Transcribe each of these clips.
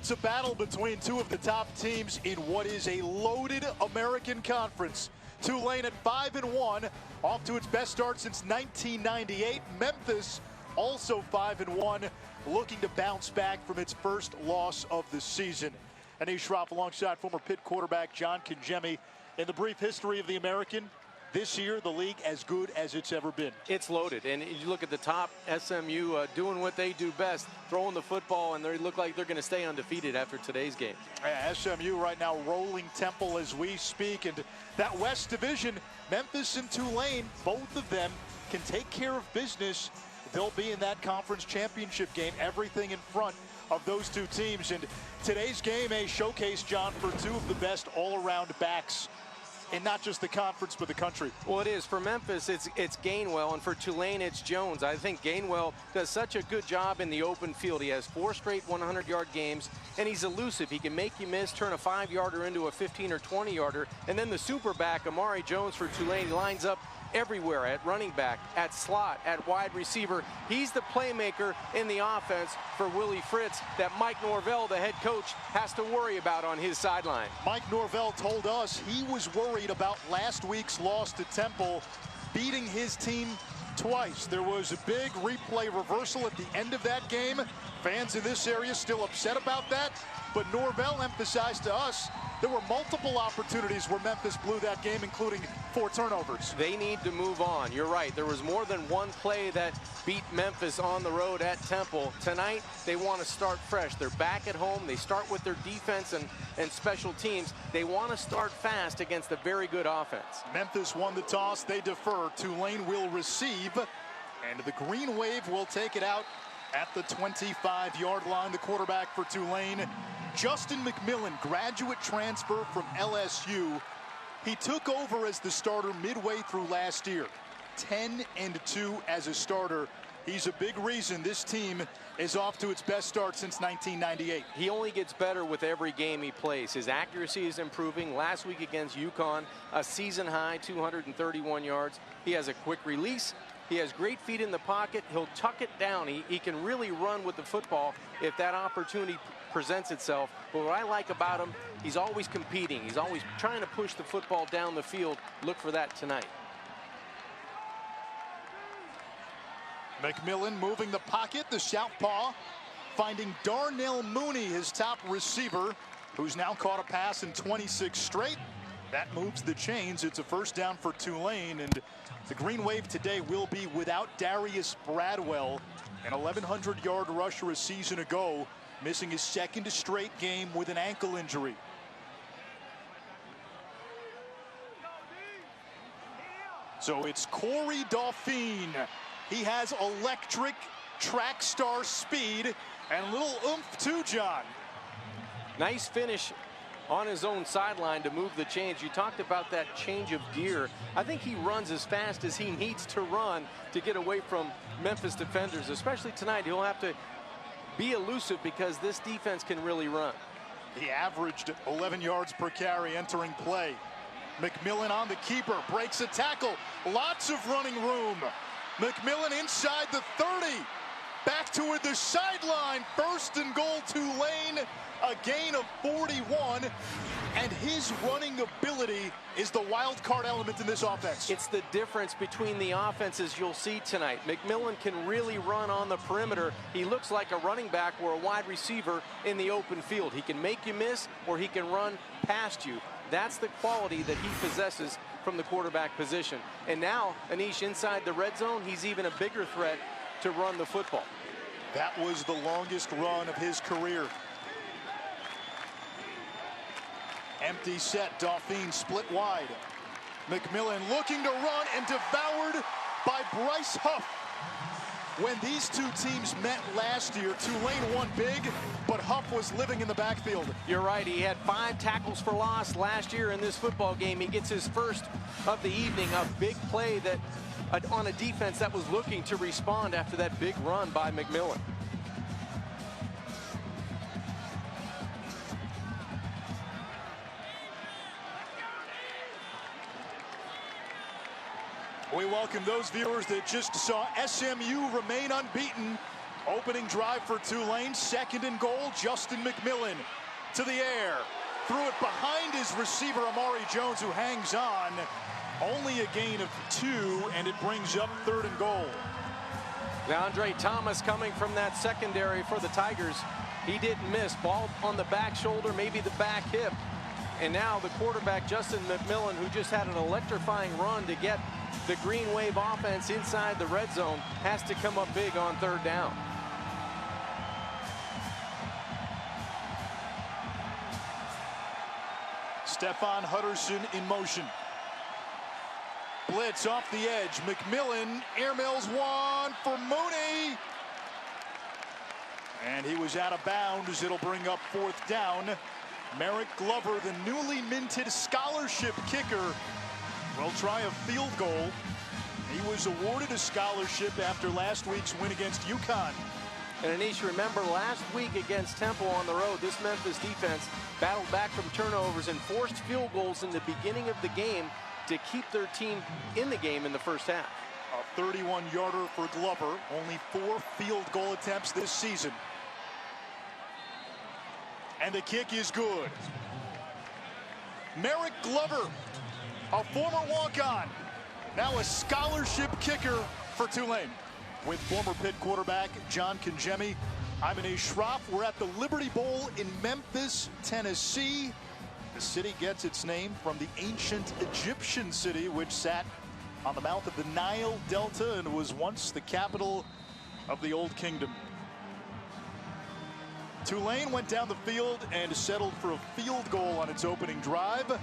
It's a battle between two of the top teams in what is a loaded American Conference. Tulane at 5-1, off to its best start since 1998. Memphis also 5-1, looking to bounce back from its first loss of the season. Anish Shroff alongside former Pitt quarterback John Congemi. In the brief history of the American, this year, the league as good as it's ever been. It's loaded, and you look at the top, SMU doing what they do best, throwing the football, and they look like they're going to stay undefeated after today's game. Yeah, SMU right now rolling Temple as we speak, and that West Division, Memphis and Tulane, both of them can take care of business. They'll be in that conference championship game, everything in front of those two teams. And today's game, a showcase, John, for two of the best all-around backs in not just the conference, but the country. Well, it is. For Memphis, it's Gainwell, and for Tulane, it's Jones. I think Gainwell does such a good job in the open field. He has 4 straight 100-yard games, and he's elusive. He can make you miss, turn a 5-yarder into a 15 or 20-yarder, and then the super back, Amari Jones for Tulane, lines up everywhere, at running back, at slot, at wide receiver. He's the playmaker in the offense for Willie Fritz that Mike Norvell, the head coach, has to worry about on his sideline. Mike Norvell told us he was worried about last week's loss to Temple beating his team twice. There was a big replay reversal at the end of that game. Fans in this area still upset about that, but Norvell emphasized to us there were multiple opportunities where Memphis blew that game, including 4 turnovers. They need to move on. You're right. There was more than one play that beat Memphis on the road at Temple. Tonight, they want to start fresh. They're back at home. They start with their defense and special teams. They want to start fast against a very good offense. Memphis won the toss. They defer. Tulane will receive, and the Green Wave will take it out at the 25-yard line. The quarterback for Tulane, Justin McMillan, graduate transfer from LSU. He took over as the starter midway through last year. 10-2 as a starter. He's a big reason this team is off to its best start since 1998. He only gets better with every game he plays. His accuracy is improving. Last week against UConn, a season high 231 yards. He has a quick release. He has great feet in the pocket. He'll tuck it down. He can really run with the football if that opportunity presents itself. But what I like about him, he's always competing. He's always trying to push the football down the field. Look for that tonight. McMillan moving the pocket, the southpaw, finding Darnell Mooney, his top receiver, who's now caught a pass in 26 straight. That moves the chains. It's a first down for Tulane, and the Green Wave today will be without Darius Bradwell, an 1,100-yard rusher a season ago, missing his second straight game with an ankle injury. So it's Corey Dauphine. He has electric track star speed and a little oomph too, John. Nice finish on his own sideline to move the chains. You talked about that change of gear. I think he runs as fast as he needs to run to get away from Memphis defenders, especially tonight. He'll have to be elusive because this defense can really run. He averaged 11 yards per carry entering play. McMillan on the keeper, breaks a tackle. Lots of running room. McMillan inside the 30. Back toward the sideline. First and goal, Tulane. A gain of 41. And his running ability is the wild card element in this offense. It's the difference between the offenses you'll see tonight. McMillan can really run on the perimeter. He looks like a running back or a wide receiver in the open field. He can make you miss or he can run past you. That's the quality that he possesses from the quarterback position. And now, Anish, inside the red zone, he's even a bigger threat to run the football. That was the longest run of his career. Empty set, Dauphine split wide. McMillan looking to run and devoured by Bryce Huff. When these two teams met last year, Tulane won big, but Huff was living in the backfield. You're right. He had 5 tackles for loss last year in this football game. He gets his first of the evening, a big play that on a defense that was looking to respond after that big run by McMillan. We welcome those viewers that just saw SMU remain unbeaten Opening drive for Tulane, 2nd and goal. Justin McMillan to the air. Threw it behind his receiver, Amari Jones, who hangs on. Only a gain of 2, and it brings up 3rd and goal. Andre Thomas coming from that secondary for the Tigers. He didn't miss. Ball on the back shoulder, maybe the back hip. And now the quarterback, Justin McMillan, who just had an electrifying run to get the Green Wave offense inside the red zone, has to come up big on 3rd down. Stephon Hutterson in motion. Blitz off the edge. McMillan airmails one for Mooney. And he was out of bounds. It'll bring up 4th down. Merrick Glover, the newly minted scholarship kicker, will try a field goal. He was awarded a scholarship after last week's win against UConn. And Anish, remember last week against Temple on the road, this Memphis defense battled back from turnovers and forced field goals in the beginning of the game to keep their team in the game in the first half. A 31-yarder for Glover. Only 4 field goal attempts this season. And the kick is good. Merrick Glover, a former walk-on, now a scholarship kicker for Tulane. With former Pitt quarterback John Kangemi, I'm Anish Shroff. We're at the Liberty Bowl in Memphis, Tennessee. The city gets its name from the ancient Egyptian city, which sat on the mouth of the Nile Delta and was once the capital of the Old Kingdom. Tulane went down the field and settled for a field goal on its opening drive.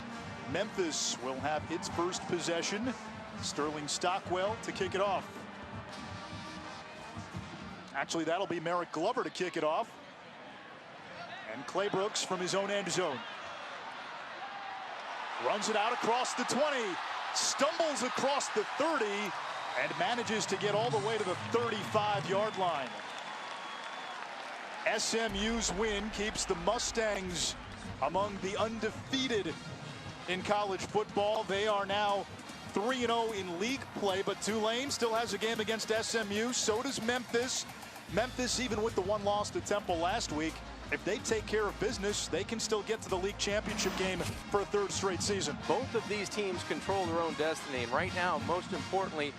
Memphis will have its first possession. Sterling Stockwell to kick it off. Actually, that'll be Merrick Glover to kick it off. And Clay Brooks from his own end zone. Runs it out across the 20. Stumbles across the 30 and manages to get all the way to the 35-yard line. SMU's win keeps the Mustangs among the undefeated in college football. They are now 3-0 in league play, but Tulane still has a game against SMU. So does Memphis. Memphis, even with the one loss to Temple last week, if they take care of business, they can still get to the league championship game for a 3rd straight season. Both of these teams control their own destiny, and right now, most importantly,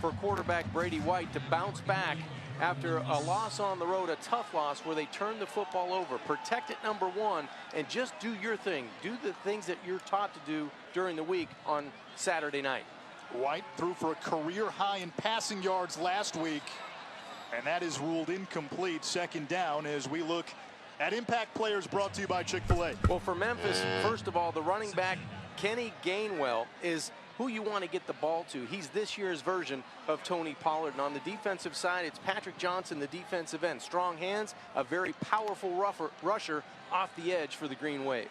for quarterback Brady White to bounce back after a loss on the road, a tough loss where they turned the football over. Protect it, number 1, and just do your thing. Do the things that you're taught to do during the week on Saturday night. White threw for a career high in passing yards last week, and that is ruled incomplete. 2nd down as we look at impact players brought to you by Chick-fil-A. Well, for Memphis, first of all, the running back Kenneth Gainwell is who you want to get the ball to. He's this year's version of Tony Pollard. And on the defensive side, it's Patrick Johnson, the defensive end. Strong hands, a very powerful rusher off the edge for the Green Wave.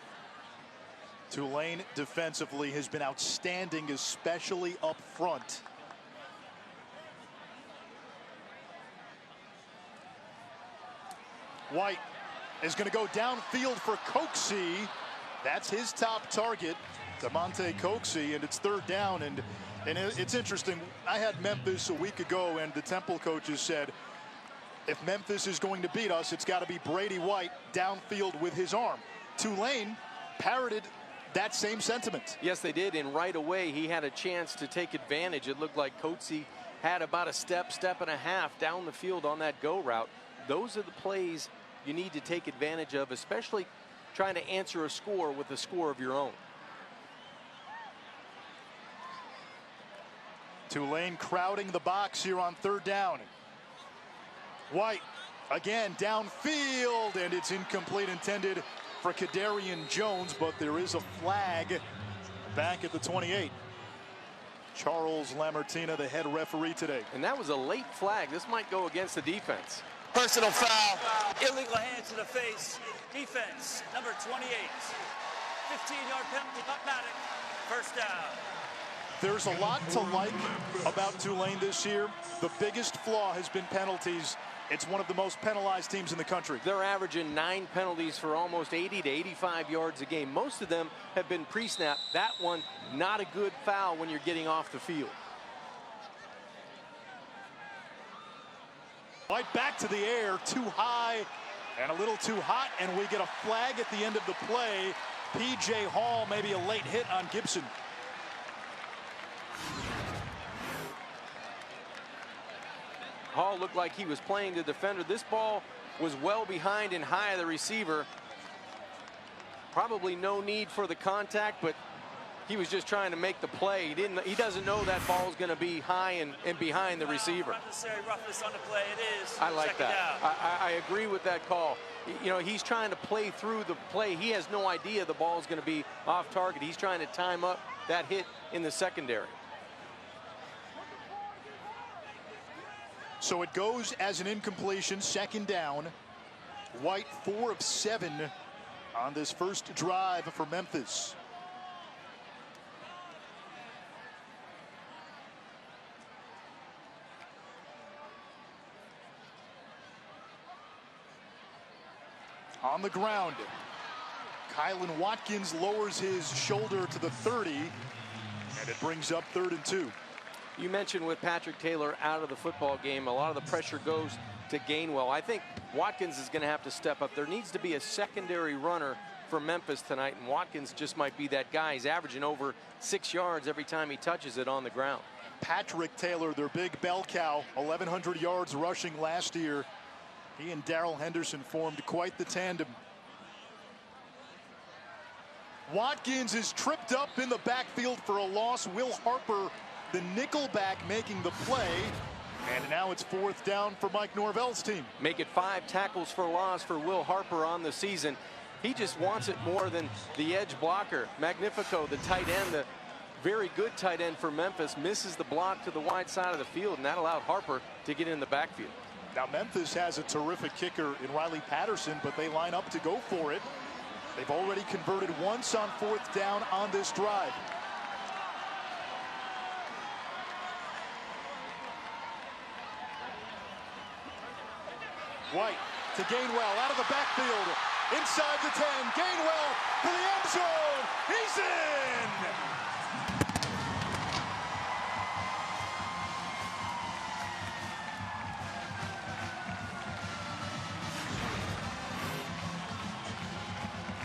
Tulane defensively has been outstanding, especially up front. White is going to go downfield for Coxie. That's his top target, DeMonte Coxie, and it's 3rd down. And it's interesting. I had Memphis a week ago, and the Temple coaches said, if Memphis is going to beat us, it's got to be Brady White downfield with his arm. Tulane parroted that same sentiment. Yes, they did, and right away he had a chance to take advantage. It looked like Coxie had about a step and a half down the field on that go route. Those are the plays you need to take advantage of, especially trying to answer a score with a score of your own. Tulane crowding the box here on 3rd down. White again downfield, and it's incomplete, intended for Kadarian Jones, but there is a flag back at the 28. Charles Lamartina, the head referee today. And that was a late flag. This might go against the defense. Personal foul. Illegal hand to the face. Defense, number 28. 15-yard penalty, automatic. 1st down. There's a lot to like about Tulane this year. The biggest flaw has been penalties. It's one of the most penalized teams in the country. They're averaging 9 penalties for almost 80 to 85 yards a game. Most of them have been pre-snap. That one, not a good foul when you're getting off the field. Right back to the air, too high and a little too hot, and we get a flag at the end of the play. P.J. Hall, maybe a late hit on Gibson. Hall looked like he was playing the defender. This ball was well behind and high of the receiver. Probably no need for the contact, but he was just trying to make the play. He doesn't know that ball's going to be high and behind the receiver. Unnecessary roughness on the play. It is. I like that. I agree with that call. You know, he's trying to play through the play. He has no idea the ball's going to be off target. He's trying to time up that hit in the secondary. So it goes as an incompletion, second down. White 4 of 7 on this first drive for Memphis. On the ground, Kylan Watkins lowers his shoulder to the 30, and it brings up 3rd and 2. You mentioned with Patrick Taylor out of the football game, a lot of the pressure goes to Gainwell. I think Watkins is going to have to step up. There needs to be a secondary runner for Memphis tonight, and Watkins just might be that guy. He's averaging over 6 yards every time he touches it on the ground. Patrick Taylor, their big bell cow, 1,100 yards rushing last year. He and Darrell Henderson formed quite the tandem. Watkins is tripped up in the backfield for a loss. Will Harper, the nickelback, making the play. And now it's 4th down for Mike Norvell's team. Make it 5 tackles for loss for Will Harper on the season. He just wants it more than the edge blocker. Magnifico, the tight end, the very good tight end for Memphis, misses the block to the wide side of the field, and that allowed Harper to get in the backfield. Now Memphis has a terrific kicker in Riley Patterson, but they line up to go for it. They've already converted once on 4th down on this drive. White to Gainwell out of the backfield. Inside the 10. Gainwell for the end zone. He's in!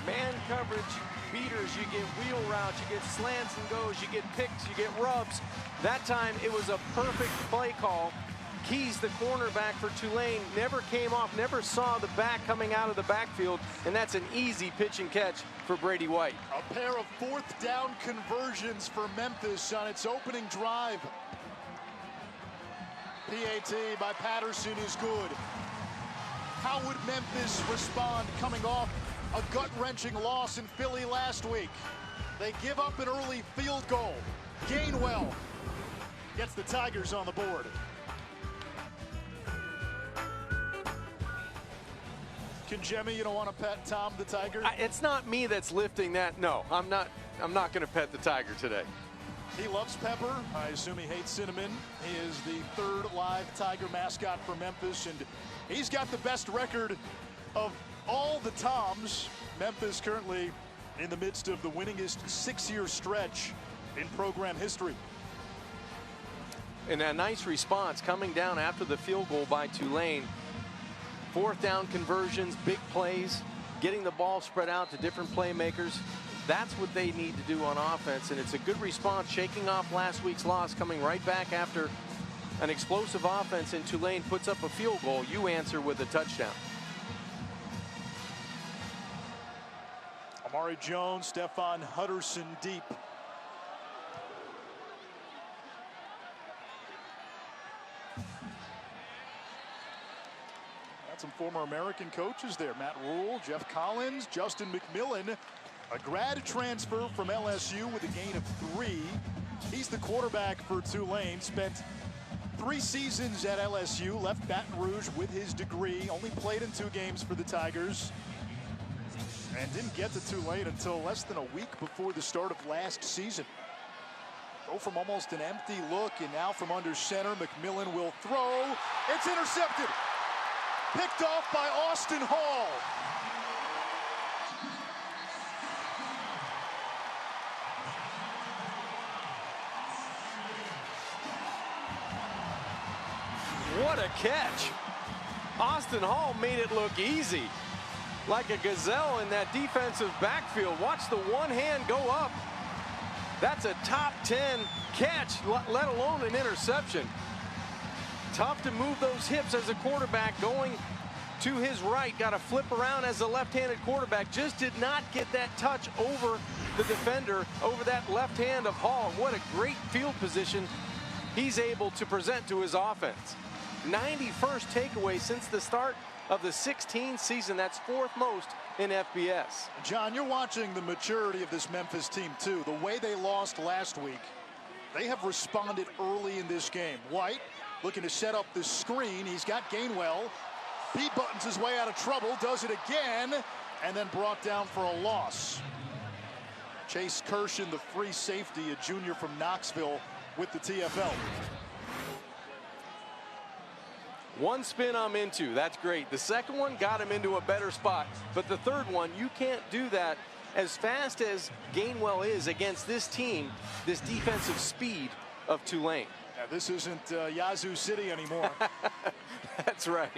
Man coverage, beaters, you get wheel routes, you get slants and goes, you get picks, you get rubs. That time it was a perfect play call. Keys, the cornerback for Tulane, never came off, never saw the back coming out of the backfield, and that's an easy pitch and catch for Brady White. A pair of 4th down conversions for Memphis on its opening drive. PAT by Patterson is good. How would Memphis respond coming off a gut-wrenching loss in Philly last week? They give up an early field goal. Gainwell gets the Tigers on the board. Jemmy, you don't want to pet Tom the Tiger? It's not me that's lifting that. No, I'm not going to pet the Tiger today. He loves pepper. I assume he hates cinnamon. He is the 3rd live Tiger mascot for Memphis, and he's got the best record of all the Toms. Memphis currently in the midst of the winningest 6-year stretch in program history. And a nice response coming down after the field goal by Tulane. 4th down conversions, big plays, getting the ball spread out to different playmakers. That's what they need to do on offense, and it's a good response, shaking off last week's loss, coming right back after an explosive offense, and Tulane puts up a field goal. You answer with a touchdown. Amari Jones, Stephon Hutterson deep. Some former American coaches there. Matt Rule, Jeff Collins, Justin McMillan, a grad transfer from LSU with a gain of 3. He's the quarterback for Tulane. Spent 3 seasons at LSU, left Baton Rouge with his degree, only played in 2 games for the Tigers, and didn't get to Tulane until less than a week before the start of last season. Go from almost an empty look, and now from under center, McMillan will throw. It's intercepted. Picked off by Austin Hall. What a catch. Austin Hall made it look easy, like a gazelle in that defensive backfield. Watch the one hand go up. That's a top 10 catch, let alone an interception. Tough to move those hips as a quarterback going to his right. Got to flip around as a left-handed quarterback. Just did not get that touch over the defender, over that left hand of Hall. What a great field position he's able to present to his offense. 91st takeaway since the start of the 16 season. That's 4th most in FBS. John, you're watching the maturity of this Memphis team too. The way they lost last week, they have responded early in this game. White looking to set up the screen. He's got Gainwell. He buttons his way out of trouble, does it again, and then brought down for a loss. Chase Kirshen, the free safety, a junior from Knoxville with the TFL. One spin I'm into, that's great. The second one got him into a better spot. But the third one, you can't do that as fast as Gainwell is against this team, this defensive speed of Tulane. Yeah, this isn't Yazoo City anymore. That's right.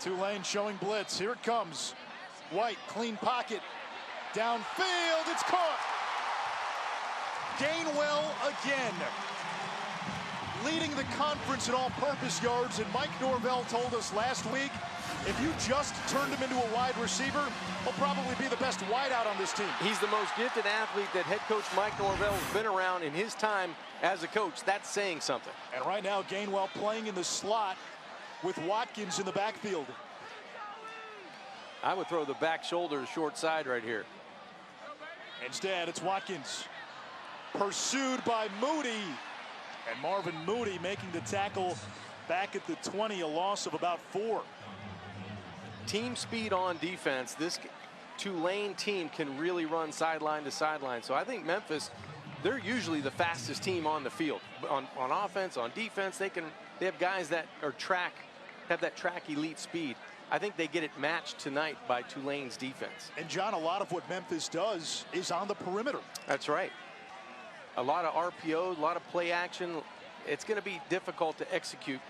Tulane showing blitz. Here it comes. White, clean pocket. Downfield, it's caught. Gainwell again. Leading the conference in all-purpose yards, and Mike Norvell told us last week, if you just turned him into a wide receiver, he'll probably be the best wideout on this team. He's the most gifted athlete that head coach Mike Norvell has been around in his time as a coach. That's saying something. And right now, Gainwell playing in the slot with Watkins in the backfield. I would throw the back shoulder to short side right here. Instead, it's Watkins. Pursued by Moody. And Marvin Moody making the tackle back at the 20, a loss of about 4. Team speed on defense. This Tulane team can really run sideline to sideline. So I think Memphis, they're usually the fastest team on the field. On offense, on defense, they have guys that are have that track elite speed. I think they get it matched tonight by Tulane's defense. And John, a lot of what Memphis does is on the perimeter. That's right. A lot of RPO, a lot of play action. It's going to be difficult to execute.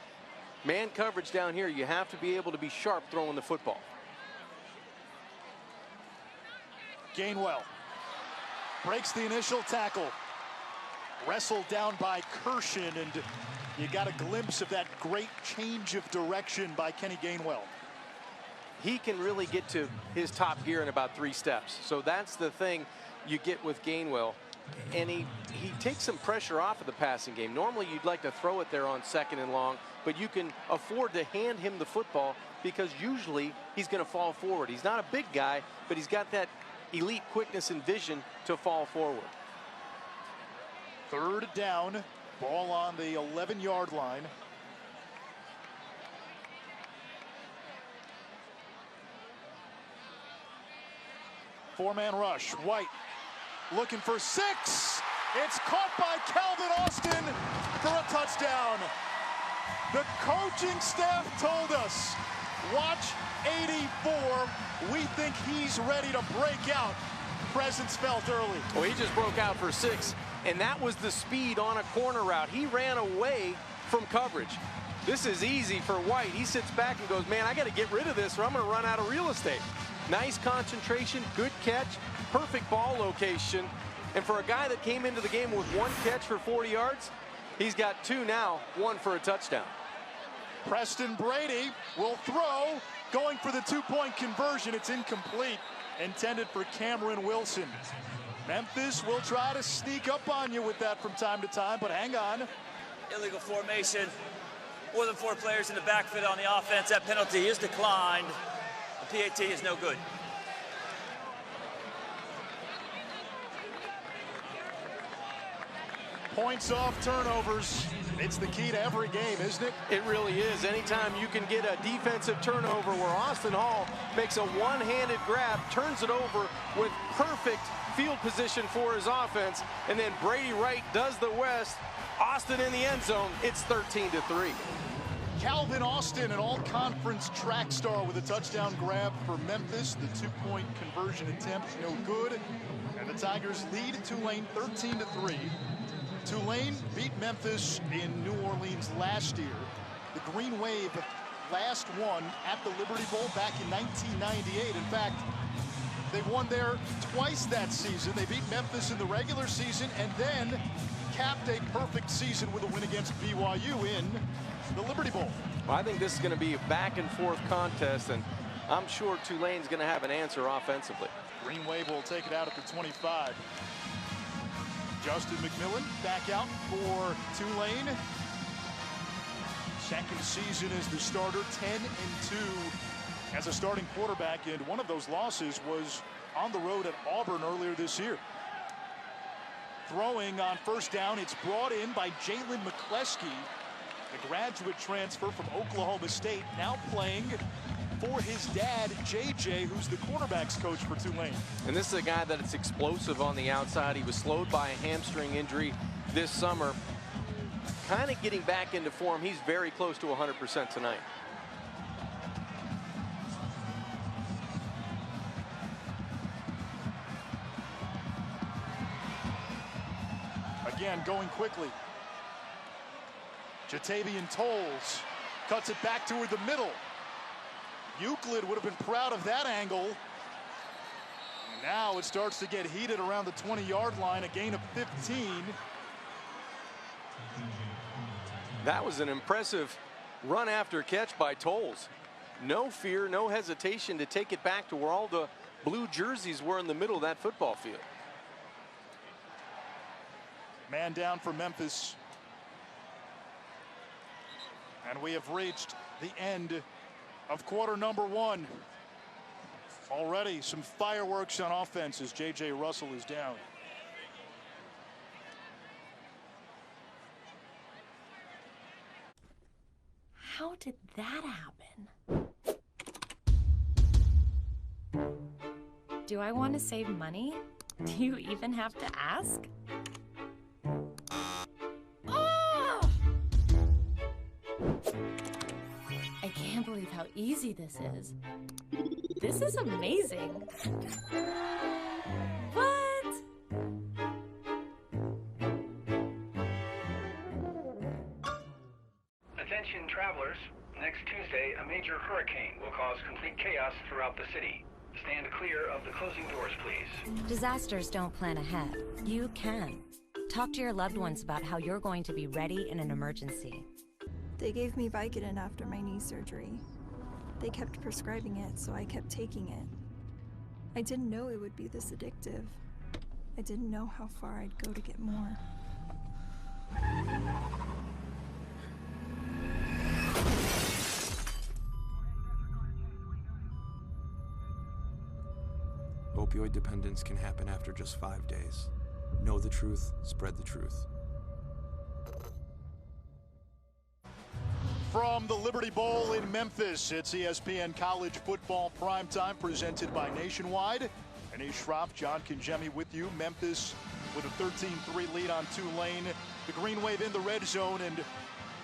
Man coverage down here, you have to be able to be sharp throwing the football. Gainwell breaks the initial tackle. Wrestled down by Kirshen, and you got a glimpse of that great change of direction by Kenny Gainwell. He can really get to his top gear in about 3 steps. So that's the thing you get with Gainwell. And he takes some pressure off of the passing game. Normally you'd like to throw it there on 2nd and long, but you can afford to hand him the football because usually he's going to fall forward. He's not a big guy, but he's got that elite quickness and vision to fall forward. 3rd down, ball on the 11-yard line. Four-man rush. White looking for 6. It's caught by Calvin Austin for a touchdown. The coaching staff told us, watch 84. We think he's ready to break out. Presence felt early. Well, he just broke out for 6, and that was the speed on a corner route. He ran away from coverage. This is easy for White. He sits back and goes, man, I got to get rid of this or I'm going to run out of real estate. Nice concentration, good catch, perfect ball location. And for a guy that came into the game with 1 catch for 40 yards, he's got 2 now, 1 for a touchdown. Preston Brady will throw, going for the 2-point conversion. It's incomplete, intended for Cameron Wilson. Memphis will try to sneak up on you with that from time to time, but hang on. Illegal formation. More than 4 players in the backfield on the offense. That penalty is declined. The PAT is no good. Points off turnovers. It's the key to every game, isn't it? It really is. Anytime you can get a defensive turnover where Austin Hall makes a one-handed grab, turns it over with perfect field position for his offense, and then Brady Wright does the West. Austin in the end zone. It's 13-3. Calvin Austin, an all-conference track star, with a touchdown grab for Memphis. The 2-point conversion attempt, no good. And the Tigers lead Tulane 13-3. Tulane beat Memphis in New Orleans last year. The Green Wave last won at the Liberty Bowl back in 1998. In fact, they won there twice that season. They beat Memphis in the regular season and then capped a perfect season with a win against BYU in the Liberty Bowl. Well, I think this is going to be a back-and-forth contest, and I'm sure Tulane's going to have an answer offensively. Green Wave will take it out at the 25. Justin McMillan back out for Tulane. Second season as the starter, 10-2 as a starting quarterback, and one of those losses was on the road at Auburn earlier this year. Throwing on first down, it's brought in by Jalen McCleskey, the graduate transfer from Oklahoma State, now playing for his dad, JJ, who's the quarterback's coach for Tulane. And this is a guy that is explosive on the outside. He was slowed by a hamstring injury this summer. Kind of getting back into form. He's very close to 100% tonight. Again, going quickly. Jatavian Tolles cuts it back toward the middle. Euclid would have been proud of that angle. And now it starts to get heated around the 20-yard line, a gain of 15. That was an impressive run after catch by Tolles. No fear, no hesitation to take it back to where all the blue jerseys were in the middle of that football field. Man down for Memphis. And we have reached the end of quarter number one. Already some fireworks on offense as J.J. Russell is down. How did that happen? Do I want to save money? Do you even have to ask? Oh! I can't believe how easy this is. This is amazing. What? Attention travelers, next Tuesday a major hurricane will cause complete chaos throughout the city. Stand clear of the closing doors, please. Disasters don't plan ahead. You can. Talk to your loved ones about how you're going to be ready in an emergency. They gave me Vicodin after my knee surgery. They kept prescribing it, so I kept taking it. I didn't know it would be this addictive. I didn't know how far I'd go to get more. Opioid dependence can happen after just 5 days. Know the truth, spread the truth. From the Liberty Bowl in Memphis, it's ESPN College Football Primetime presented by Nationwide. Anish Shroff, John Kangemi with you. Memphis with a 13-3 lead on Tulane. The Green Wave in the red zone, and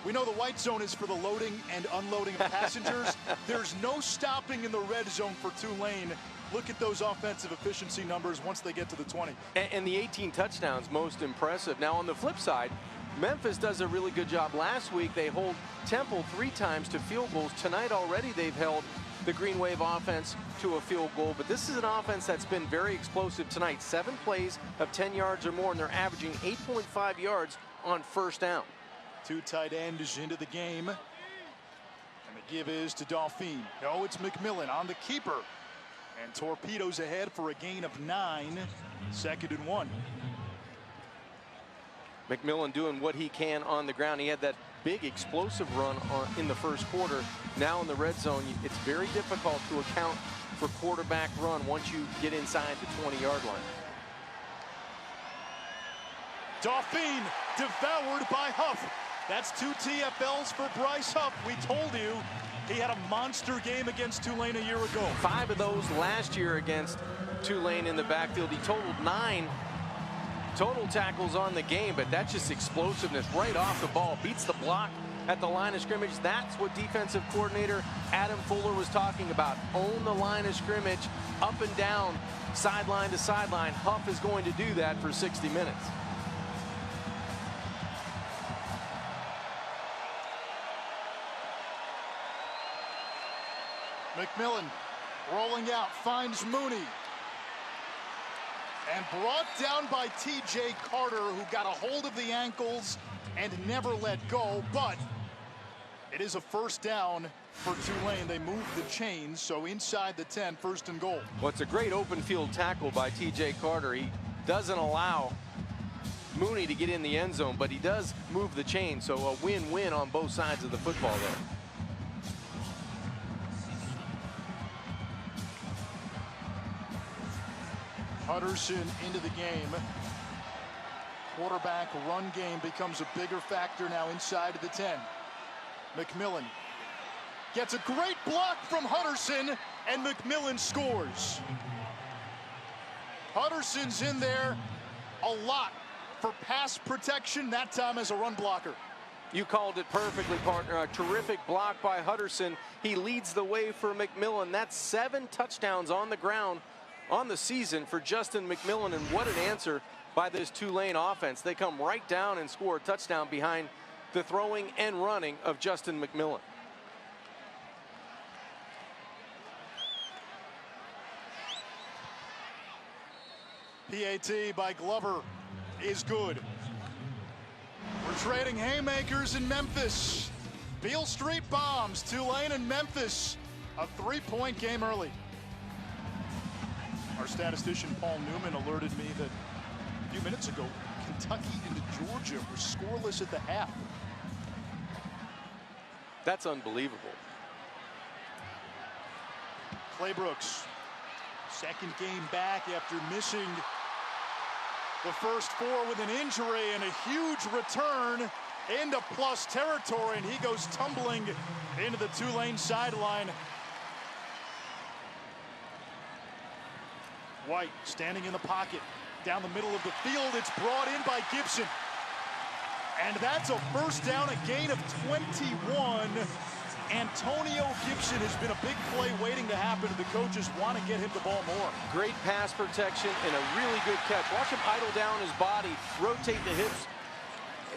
we know the white zone is for the loading and unloading of passengers. There's no stopping in the red zone for Tulane. Look at those offensive efficiency numbers once they get to the 20. And the 18 touchdowns, most impressive. Now on the flip side, Memphis does a really good job. Last week they hold Temple 3 times to field goals. Tonight already they've held the Green Wave offense to a field goal. But this is an offense that's been very explosive tonight. 7 plays of 10 yards or more, and they're averaging 8.5 yards on first down. 2 tight ends into the game. And the give is to Dauphine. No, it's McMillan on the keeper. And torpedoes ahead for a gain of 9. 2nd and 1. McMillan doing what he can on the ground. He had that big explosive run in the first quarter. Now in the red zone, it's very difficult to account for quarterback run once you get inside the 20-yard line. Dauphine devoured by Huff. That's 2 TFLs for Bryce Huff. We told you he had a monster game against Tulane a year ago. 5 of those last year against Tulane in the backfield. He totaled 9 total tackles on the game, but that's just explosiveness right off the ball. Beats the block at the line of scrimmage. That's what defensive coordinator Adam Fuller was talking about. Own the line of scrimmage, up and down, sideline to sideline. Huff is going to do that for 60 minutes. McMillan rolling out, finds Mooney. And brought down by T.J. Carter, who got a hold of the ankles and never let go. But it is a first down for Tulane. They move the chains, so inside the 10, 1st and goal. Well, it's a great open field tackle by T.J. Carter. He doesn't allow Mooney to get in the end zone, but he does move the chain, so a win-win on both sides of the football there. Hutterson into the game. Quarterback run game becomes a bigger factor now inside of the 10. McMillan gets a great block from Hutterson, and McMillan scores. Hutterson's in there a lot for pass protection, that time as a run blocker. You called it perfectly, partner. A terrific block by Hutterson. He leads the way for McMillan. That's 7 touchdowns on the ground on the season for Justin McMillan, and what an answer by this Tulane offense. They come right down and score a touchdown behind the throwing and running of Justin McMillan. PAT by Glover is good. We're trading haymakers in Memphis. Beale Street bombs, Tulane and Memphis. A 3-point game early. Our statistician Paul Newman alerted me that a few minutes ago, Kentucky and Georgia were scoreless at the half. That's unbelievable. Claybrooks, second game back after missing the first 4 with an injury, and a huge return into plus territory, and he goes tumbling into the Tulane sideline. White standing in the pocket down the middle of the field. It's brought in by Gibson, and that's a first down, a gain of 21. Antonio Gibson has been a big play waiting to happen. The coaches want to get him the ball more. Great pass protection and a really good catch. Watch him idle down his body, rotate the hips,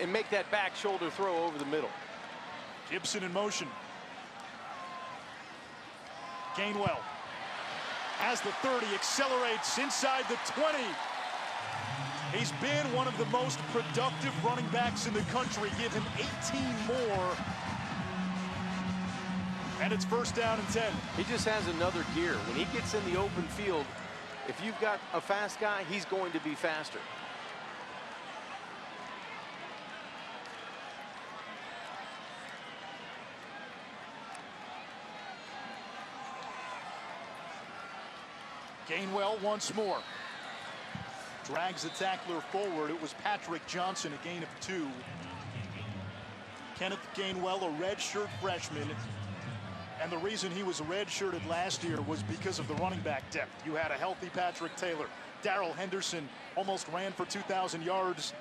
and make that back shoulder throw over the middle. Gibson in motion. Gainwell has the 30, accelerates inside the 20. He's been one of the most productive running backs in the country. Give him 18 more. And it's first down and 10. He just has another gear. When he gets in the open field, if you've got a fast guy, he's going to be faster. Gainwell once more. Drags the tackler forward. It was Patrick Johnson, a gain of 2. Kenneth Gainwell, a redshirt freshman. And the reason he was redshirted last year was because of the running back depth. You had a healthy Patrick Taylor. Darrell Henderson almost ran for 2,000 yards.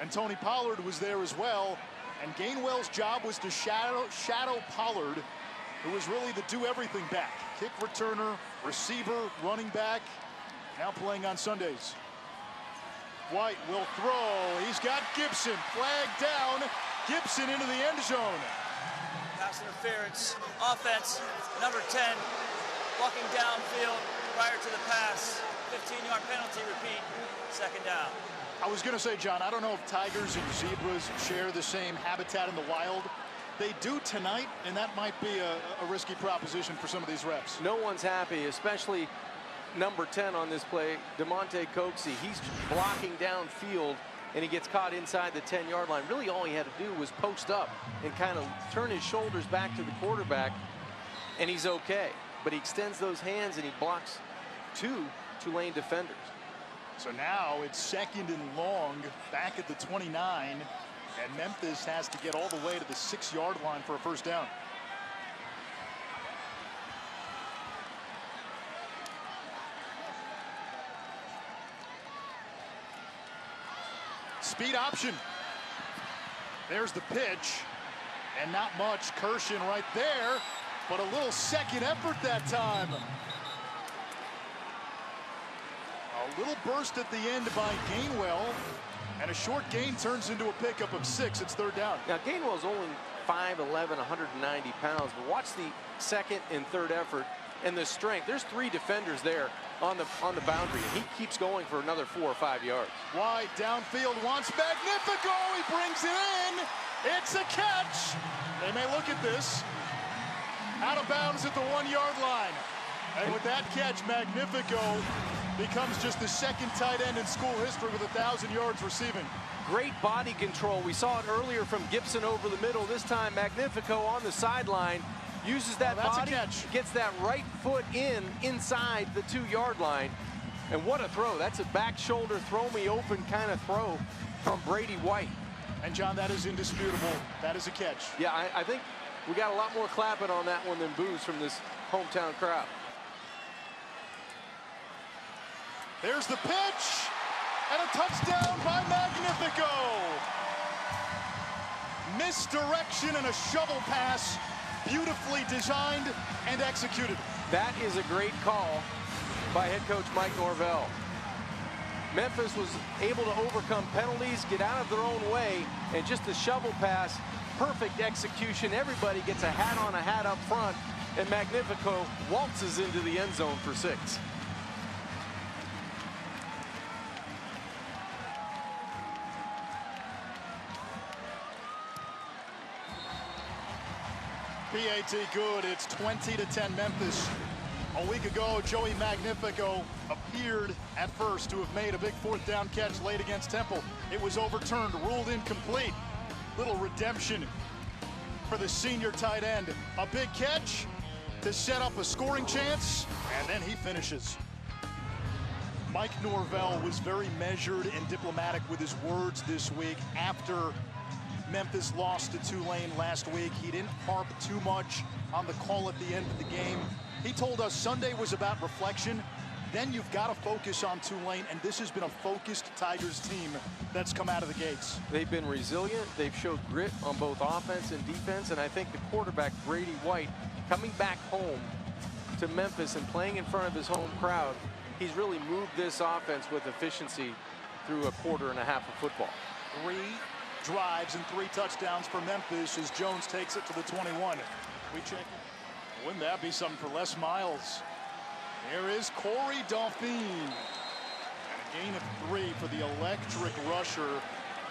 And Tony Pollard was there as well. And Gainwell's job was to shadow Pollard, who was really the do-everything back. Kick returner, receiver, running back. Now playing on Sundays. White will throw. He's got Gibson flagged down. Gibson into the end zone. Pass interference, offense, number 10, walking downfield prior to the pass. 15-yard penalty, repeat, second down. I was going to say, John, I don't know if tigers and zebras share the same habitat in the wild. They do tonight, and that might be a risky proposition for some of these reps. No one's happy, especially number 10 on this play, DeMonte Coxie. He's blocking downfield, and he gets caught inside the 10-yard line. Really all he had to do was post up and kind of turn his shoulders back to the quarterback, and he's okay. But he extends those hands and he blocks 2 Tulane defenders. So now it's second and long back at the 29, and Memphis has to get all the way to the 6-yard line for a first down. Speed option. There's the pitch, and not much. Kirshen right there, but a little second effort that time. A little burst at the end by Gainwell, and a short gain turns into a pickup of 6. It's third down. Now Gainwell's only 5'11", 190 pounds. But watch the second and third effort and the strength. There's 3 defenders there on the boundary, and he keeps going for another 4 or 5 yards. Wide downfield, wants Magnifico. He brings it in. It's a catch. They may look at this. Out of bounds at the 1-yard line. And with that catch, Magnifico becomes just the second tight end in school history with 1,000 yards receiving. Great body control. We saw it earlier from Gibson over the middle. This time, Magnifico on the sideline uses that body, gets that right foot inside the 2-yard line. And what a throw. That's a back shoulder, throw me open kind of throw from Brady White. And John, that is indisputable. That is a catch. Yeah, I think we got a lot more clapping on that one than boos from this hometown crowd. There's the pitch, and a touchdown by Magnifico. Misdirection and a shovel pass, beautifully designed and executed. That is a great call by head coach Mike Norvell. Memphis was able to overcome penalties, get out of their own way, and just the shovel pass, perfect execution. Everybody gets a hat on a hat up front, and Magnifico waltzes into the end zone for 6. PAT good. It's 20-10 Memphis. A week ago, Joey Magnifico appeared at first to have made a big 4th down catch late against Temple. It was overturned, ruled incomplete. Little redemption for the senior tight end. A big catch to set up a scoring chance, and then he finishes. Mike Norvell was very measured and diplomatic with his words this week after Memphis lost to Tulane last week. He didn't harp too much on the call at the end of the game. He told us Sunday was about reflection. Then you've got to focus on Tulane, and this has been a focused Tigers team that's come out of the gates. They've been resilient. They've showed grit on both offense and defense, and I think the quarterback, Brady White, coming back home to Memphis and playing in front of his home crowd, he's really moved this offense with efficiency through a quarter and a half of football. 3 drives and 3 touchdowns for Memphis as Jones takes it to the 21. We check it. Wouldn't that be something for Les Miles? There is Corey Dauphine. A gain of 3 for the electric rusher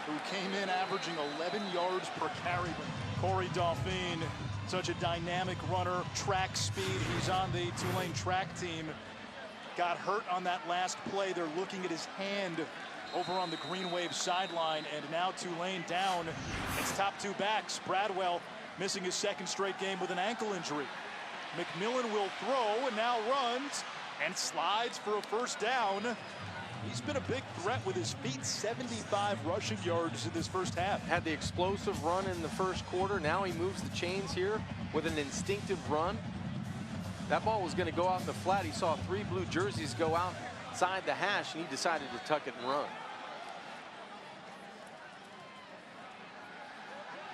who came in averaging 11 yards per carry. Corey Dauphine, such a dynamic runner, track speed. He's on the Tulane track team. Got hurt on that last play. They're looking at his hand over on the Green Wave sideline, and now Tulane down. It's top 2 backs. Bradwell missing his 2nd straight game with an ankle injury. McMillan will throw and now runs and slides for a 1st down. He's been a big threat with his feet. 75 rushing yards in this 1st half. Had the explosive run in the 1st quarter. Now he moves the chains here with an instinctive run. That ball was going to go out in the flat. He saw 3 blue jerseys go outside the hash, and he decided to tuck it and run.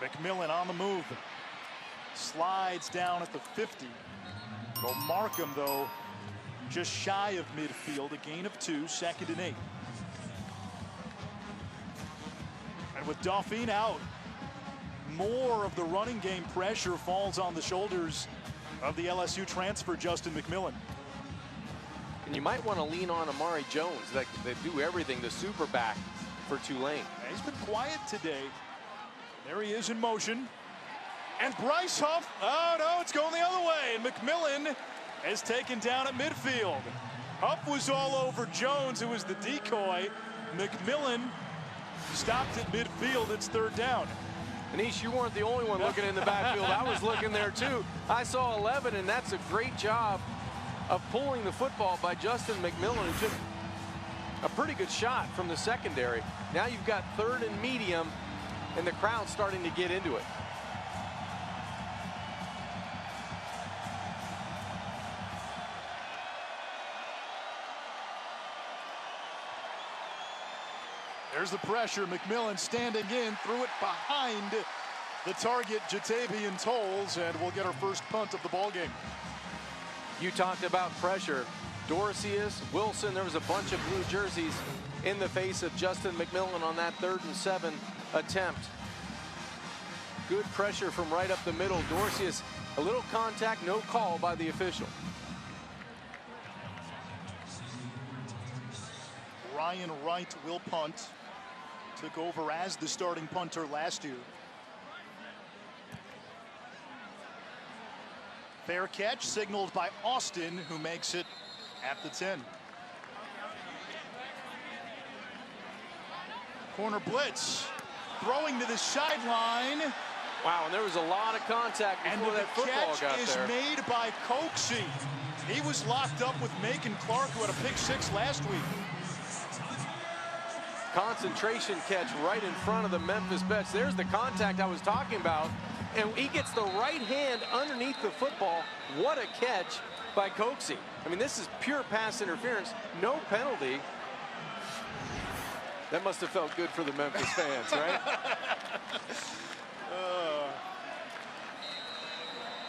McMillan on the move. Slides down at the 50. They'll mark him, though, just shy of midfield. A gain of 2, 2nd and 8. And with Dauphine out, more of the running game pressure falls on the shoulders of the LSU transfer, Justin McMillan. And you might want to lean on Amari Jones. They do everything, the super back for Tulane. And he's been quiet today. There he is in motion. And Bryce Huff, oh no, it's going the other way. And McMillan is taken down at midfield. Huff was all over Jones, who was the decoy. McMillan stopped at midfield. It's 3rd down. Anish, you weren't the only one looking in the backfield. I was looking there too. I saw 11, and that's a great job of pulling the football by Justin McMillan, who took a pretty good shot from the secondary. Now you've got 3rd and medium, and the crowd's starting to get into it. There's the pressure. McMillan standing in, threw it behind the target, Jatavian Tolles, and we'll get our first punt of the ball game. You talked about pressure. Dorcius, Wilson, there was a bunch of blue jerseys in the face of Justin McMillan on that 3rd and 7 attempt. good pressure from right up the middle. Dorcius, a little contact, no call by the official. Ryan Wright will punt. Took over as the starting punter last year. Fair catch signaled by Austin, who makes it at the 10. Corner blitz, throwing to the sideline. Wow, and there was a lot of contact before that football got there. And the catch is made by Coxie. He was locked up with Macon Clark, who had a pick 6 last week. Concentration catch right in front of the Memphis Bets. There's the contact I was talking about. And he gets the right hand underneath the football. What a catch by Coxie. I mean, this is pure pass interference, no penalty. That must have felt good for the Memphis fans, right?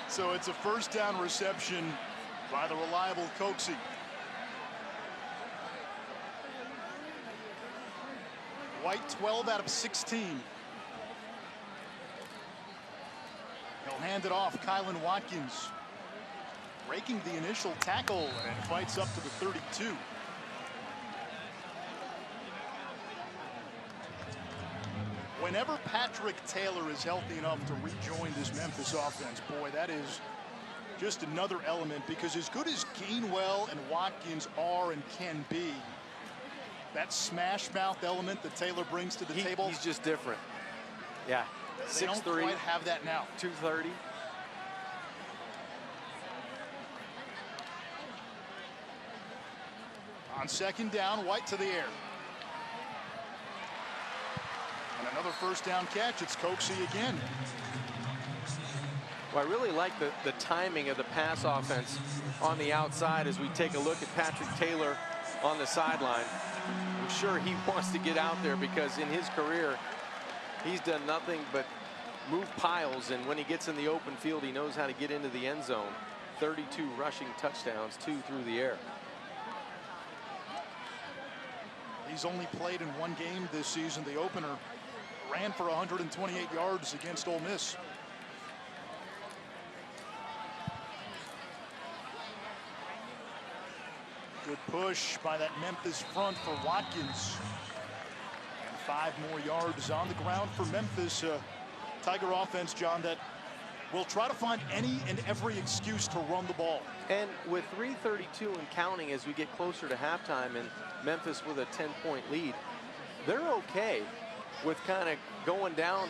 So it's a first down reception by the reliable Coxie. White 12 out of 16. He'll hand it off. Kylan Watkins breaking the initial tackle and fights up to the 32. Whenever Patrick Taylor is healthy enough to rejoin this Memphis offense, boy, that is just another element, because as good as Gainwell and Watkins are and can be, that smash mouth element that Taylor brings to the table, he's just different. Yeah. They don't 6'3", quite have that now. 230. On second down, White to the air. And another first down catch. It's Coxie again. Well, I really like the timing of the pass offense on the outside as we take a look at Patrick Taylor on the sideline. I'm sure he wants to get out there, because in his career, he's done nothing but move piles, and when he gets in the open field, he knows how to get into the end zone. 32 rushing touchdowns, 2 through the air. He's only played in one game this season, the opener. Ran for 128 yards against Ole Miss. Good push by that Memphis front for Watkins. And 5 more yards on the ground for Memphis. Tiger offense, John, that will try to find any and every excuse to run the ball. And with 3:32 and counting as we get closer to halftime, and Memphis with a 10-point lead, they're okay with kind of going down,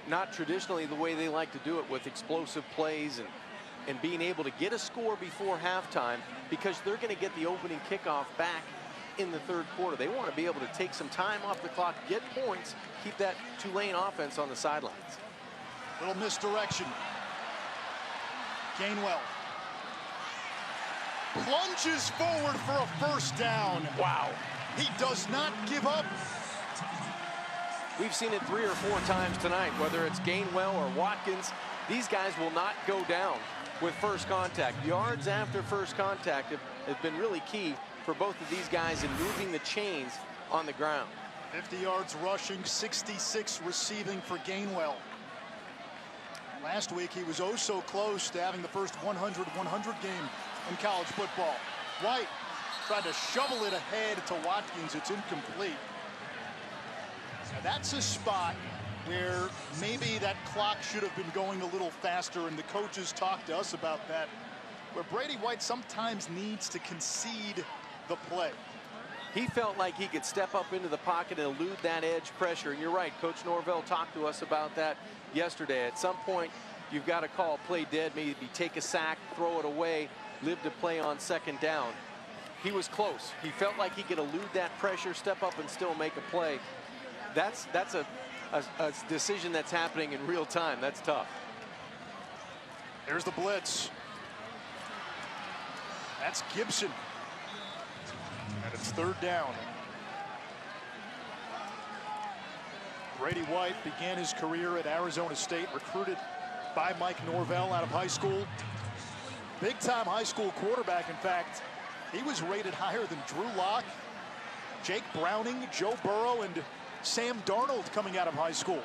not traditionally the way they like to do it, with explosive plays and being able to get a score before halftime, because they're going to get the opening kickoff back in the third quarter. They want to be able to take some time off the clock, get points, keep that Tulane offense on the sidelines. Little misdirection. Gainwell plunges forward for a first down. Wow. He does not give up. We've seen it 3 or 4 times tonight, whether it's Gainwell or Watkins. These guys will not go down with first contact. Yards after first contact have been really key for both of these guys in moving the chains on the ground. 50 yards rushing, 66 receiving for Gainwell. Last week he was oh so close to having the first 100-100 game in college football. White tried to shovel it ahead to Watkins. It's incomplete. Now that's a spot where maybe that clock should have been going a little faster, and the coaches talked to us about that, where Brady White sometimes needs to concede the play. He felt like he could step up into the pocket and elude that edge pressure. And you're right, Coach Norvell talked to us about that yesterday. At some point, you've got to call play dead, maybe take a sack, throw it away, live to play on second down. He was close. He felt like he could elude that pressure, step up and still make a play. That's a decision that's happening in real time. That's tough. There's the blitz. That's Gibson. And it's third down. Brady White began his career at Arizona State, recruited by Mike Norvell out of high school. Big time high school quarterback. In fact, he was rated higher than Drew Lock, Jake Browning, Joe Burrow, and Sam Darnold coming out of high school.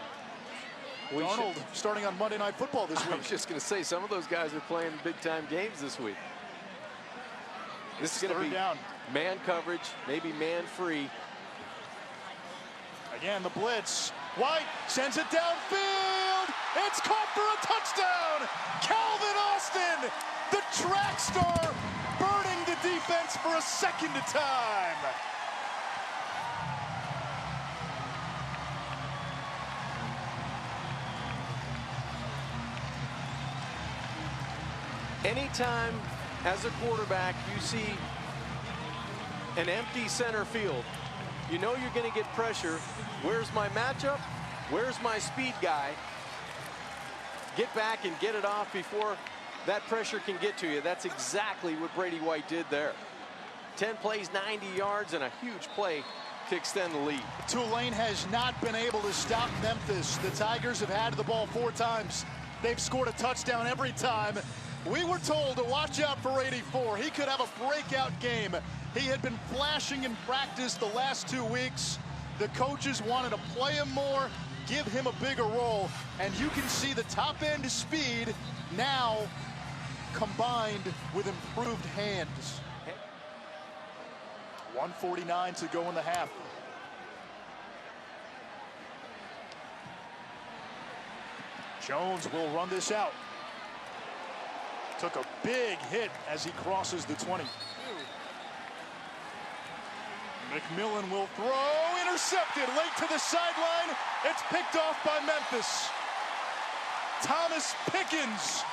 Darnold starting on Monday Night Football this week. I was just going to say, some of those guys are playing big-time games this week. This is going to be down. Man coverage, maybe man free. Again, the blitz. White sends it downfield. It's caught for a touchdown. Calvin Austin, the track star, burning the defense for a second time. Anytime as a quarterback you see an empty center field, you know you're going to get pressure. Where's my matchup? Where's my speed guy? Get back and get it off before that pressure can get to you. That's exactly what Brady White did there. 10 plays, 90 yards, and a huge play to extend the lead. Tulane has not been able to stop Memphis. The Tigers have had the ball 4 times. They've scored a touchdown every time. We were told to watch out for 84. He could have a breakout game. He had been flashing in practice the last 2 weeks. The coaches wanted to play him more, give him a bigger role, and you can see the top-end speed now combined with improved hands. 1:49 to go in the half. Jones will run this out. Took a big hit as he crosses the 20. McMillan will throw, intercepted, late to the sideline. It's picked off by Memphis. Thomas Pickens,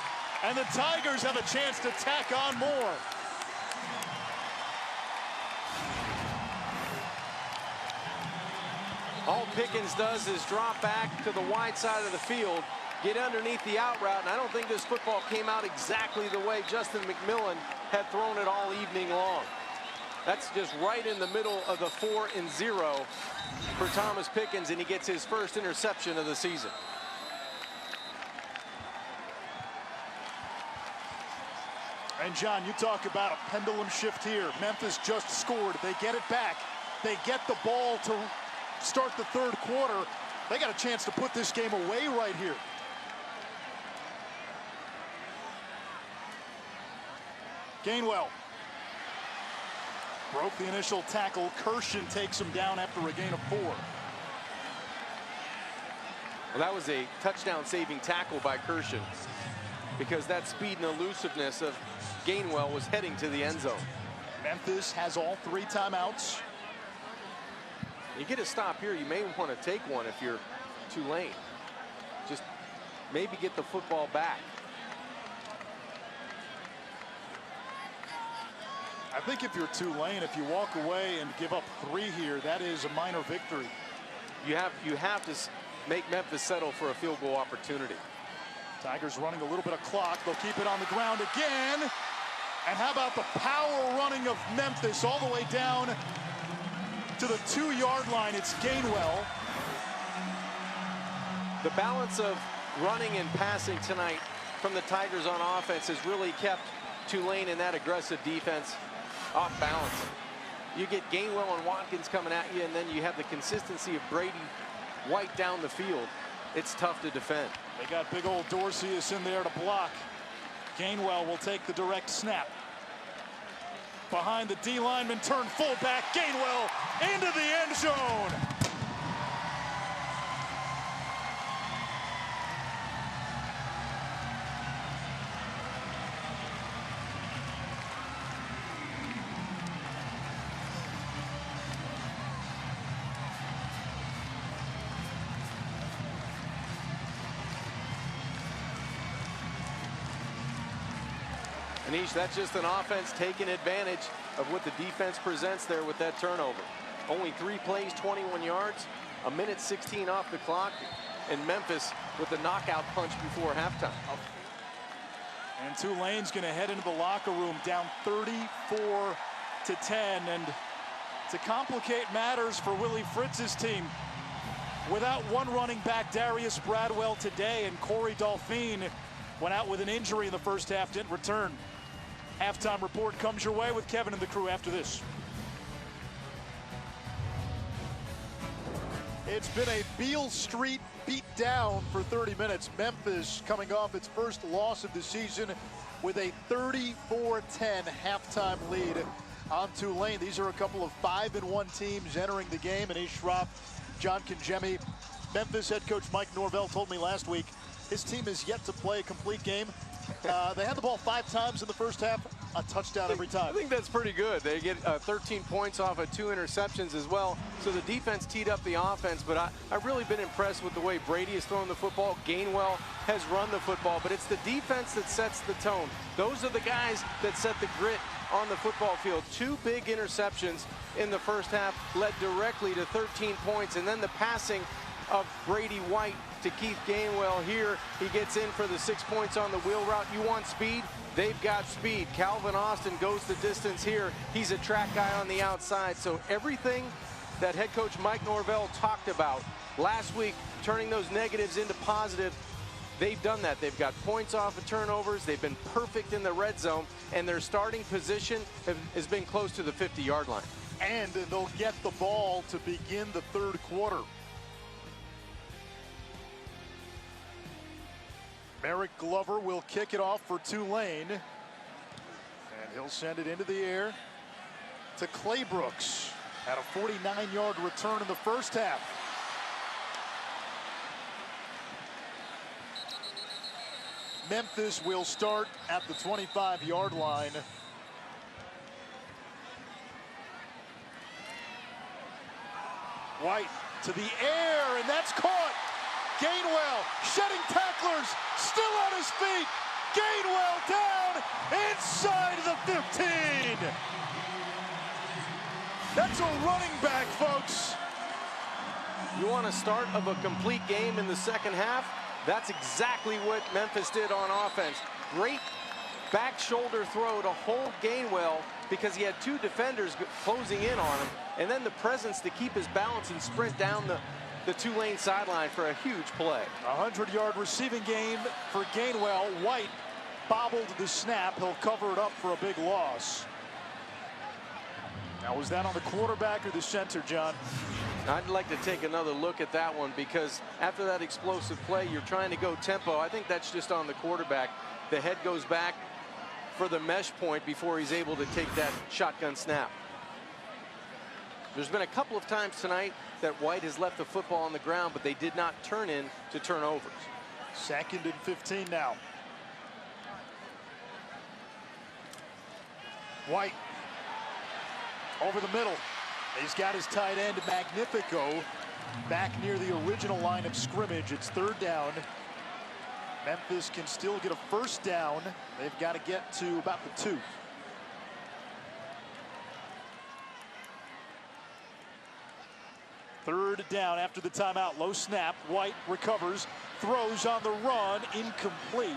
and the Tigers have a chance to tack on more. All Pickens does is drop back to the wide side of the field, get underneath the out route, and I don't think this football came out exactly the way Justin McMillan had thrown it all evening long. That's just right in the middle of the 4 and 0 for Thomas Pickens, and he gets his first interception of the season. And John, you talk about a pendulum shift here. Memphis just scored. They get it back. They get the ball to start the 3rd quarter. They got a chance to put this game away right here. Gainwell broke the initial tackle. Kirshen takes him down after a gain of 4. Well, that was a touchdown-saving tackle by Kirshen, because that speed and elusiveness of Gainwell was heading to the end zone. Memphis has all 3 timeouts. You get a stop here, you may want to take one if you're Tulane. Just maybe get the football back. I think if you're Tulane, if you walk away and give up 3 here, that is a minor victory. You have to make Memphis settle for a field goal opportunity. Tigers running a little bit of clock. They'll keep it on the ground again. And how about the power running of Memphis all the way down to the 2-yard line? It's Gainwell. The balance of running and passing tonight from the Tigers on offense has really kept Tulane in that aggressive defense off balance. You get Gainwell and Watkins coming at you, and then you have the consistency of Brady White down the field. It's tough to defend. They got big old Dorsey is in there to block. Gainwell will take the direct snap. Behind the D lineman, turn fullback. Gainwell into the end zone. Anish, that's just an offense taking advantage of what the defense presents there with that turnover. Only 3 plays, 21 yards, 1:16 off the clock, and Memphis with the knockout punch before halftime. And Tulane's going to head into the locker room down 34-10. And to complicate matters for Willie Fritz's team, without one running back, Darius Bradwell, today, and Corey Dolphine went out with an injury in the first half, didn't return. Halftime report comes your way with Kevin and the crew after this. It's been a Beale Street beat down for 30 minutes. Memphis coming off its first loss of the season with a 34-10 halftime lead on Tulane. These are a couple of 5-1 teams entering the game. And Schropp, John Kangemi. Memphis head coach Mike Norvell told me last week his team is yet to play a complete game. They had the ball 5 times in the first half, a touchdown every time. I think that's pretty good. They get 13 points off of 2 interceptions as well. So the defense teed up the offense, but I've really been impressed with the way Brady has thrown the football. Gainwell has run the football, but it's the defense that sets the tone. Those are the guys that set the grit on the football field. 2 big interceptions in the first half led directly to 13 points, and then the passing of Brady White to Keith Gainwell here. He gets in for the 6 points on the wheel route. You want speed? They've got speed. Calvin Austin goes the distance here. He's a track guy on the outside. So everything that head coach Mike Norvell talked about last week, turning those negatives into positive, they've done that. They've got points off of turnovers. They've been perfect in the red zone, and their starting position has been close to the 50-yard line. And they'll get the ball to begin the third quarter. Merrick Glover will kick it off for Tulane. And he'll send it into the air to Clay Brooks. Had a 49-yard return in the first half. Memphis will start at the 25-yard line. White to the air, and that's caught. Gainwell shedding tacklers, still on his feet. Gainwell down inside the 15. That's a running back, folks. You want a start of a complete game in the second half? That's exactly what Memphis did on offense. Great back shoulder throw to hold Gainwell because he had 2 defenders closing in on him, and then the presence to keep his balance and sprint down the Tulane sideline for a huge play. 100-yard receiving game for Gainwell. White bobbled the snap. He'll cover it up for a big loss. Now, was that on the quarterback or the center, John? I'd like to take another look at that one, because after that explosive play, you're trying to go tempo. I think that's just on the quarterback. The head goes back for the mesh point before he's able to take that shotgun snap. There's been a couple of times tonight that White has left the football on the ground, but they did not turn into turnovers. 2nd and 15 now. White over the middle. He's got his tight end Magnifico back near the original line of scrimmage. It's 3rd down. Memphis can still get a 1st down. They've got to get to about the 2. Third down after the timeout. Low snap. White recovers, throws on the run, incomplete.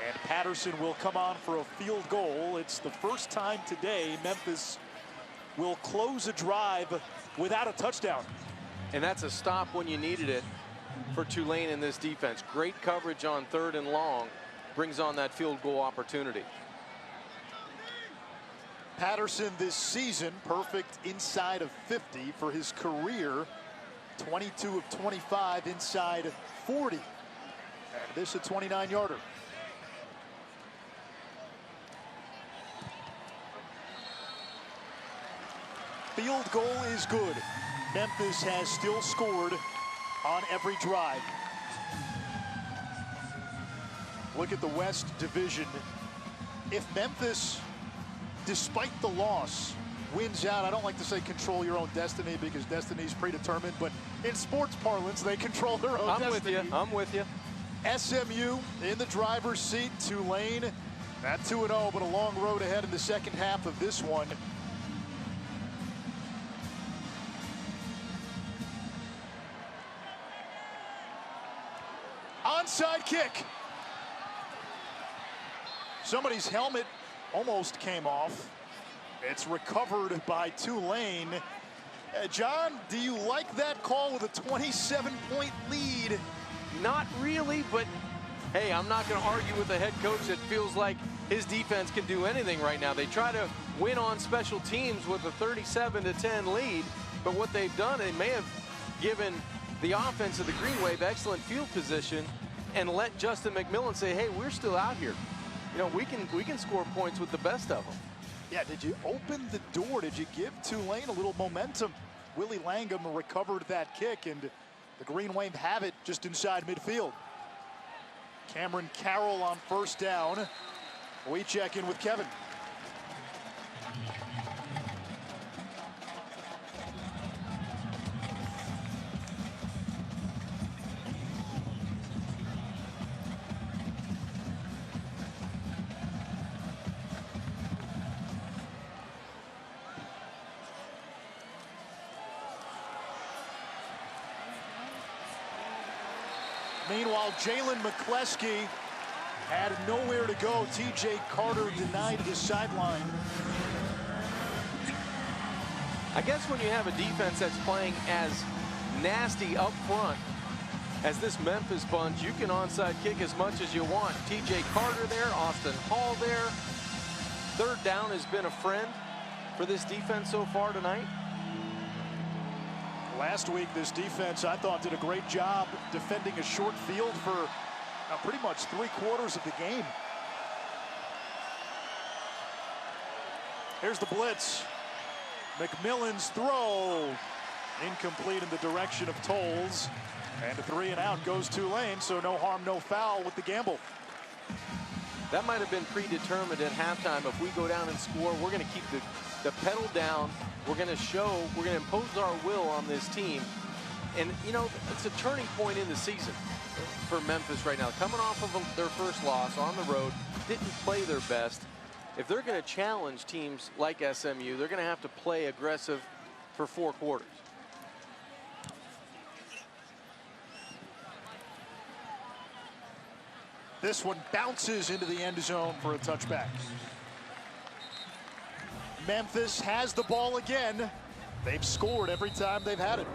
And Patterson will come on for a field goal. It's the first time today Memphis will close a drive without a touchdown. And that's a stop when you needed it for Tulane in this defense. Great coverage on 3rd and long brings on that field goal opportunity. Patterson this season perfect inside of 50 for his career. 22 of 25 inside 40. And this a 29-yarder. Field goal is good. Memphis has still scored on every drive. Look at the West Division. If Memphis, despite the loss, wins out, I don't like to say control your own destiny because destiny's predetermined, but in sports parlance, they control their own destiny. I'm with you. SMU in the driver's seat. Tulane at 2-0, but a long road ahead in the second half of this one. Onside kick. Somebody's helmet almost came off. It's recovered by Tulane. John, do you like that call with a 27-point lead? Not really, but hey, I'm not going to argue with the head coach that feels like his defense can do anything right now. They try to win on special teams with a 37-10 lead, but what they've done, they may have given the offense of the Green Wave excellent field position and let Justin McMillan say, hey, we're still out here. You know, we can score points with the best of them. Yeah, did you open the door? Did you give Tulane a little momentum? Willie Langham recovered that kick, and the Green Wave have it just inside midfield. Cameron Carroll on first down. We check in with Kevin. Meanwhile, Jalen McCleskey had nowhere to go. TJ Carter denied the sideline. I guess when you have a defense that's playing as nasty up front as this Memphis bunch, you can onside kick as much as you want. TJ Carter there, Austin Hall there. Third down has been a friend for this defense so far tonight. Last week, this defense, I thought, did a great job defending a short field for pretty much 3/4 of the game. Here's the blitz. McMillan's throw. Incomplete in the direction of Tolles. And a 3 and out goes Tulane, so no harm, no foul with the gamble. That might have been predetermined at halftime. If we go down and score, we're going to keep the pedal down. We're going to impose our will on this team. And, you know, it's a turning point in the season for Memphis right now. Coming off of their first loss on the road, didn't play their best. If they're going to challenge teams like SMU, they're going to have to play aggressive for 4 quarters. This one bounces into the end zone for a touchback. Memphis has the ball again. They've scored every time they've had it.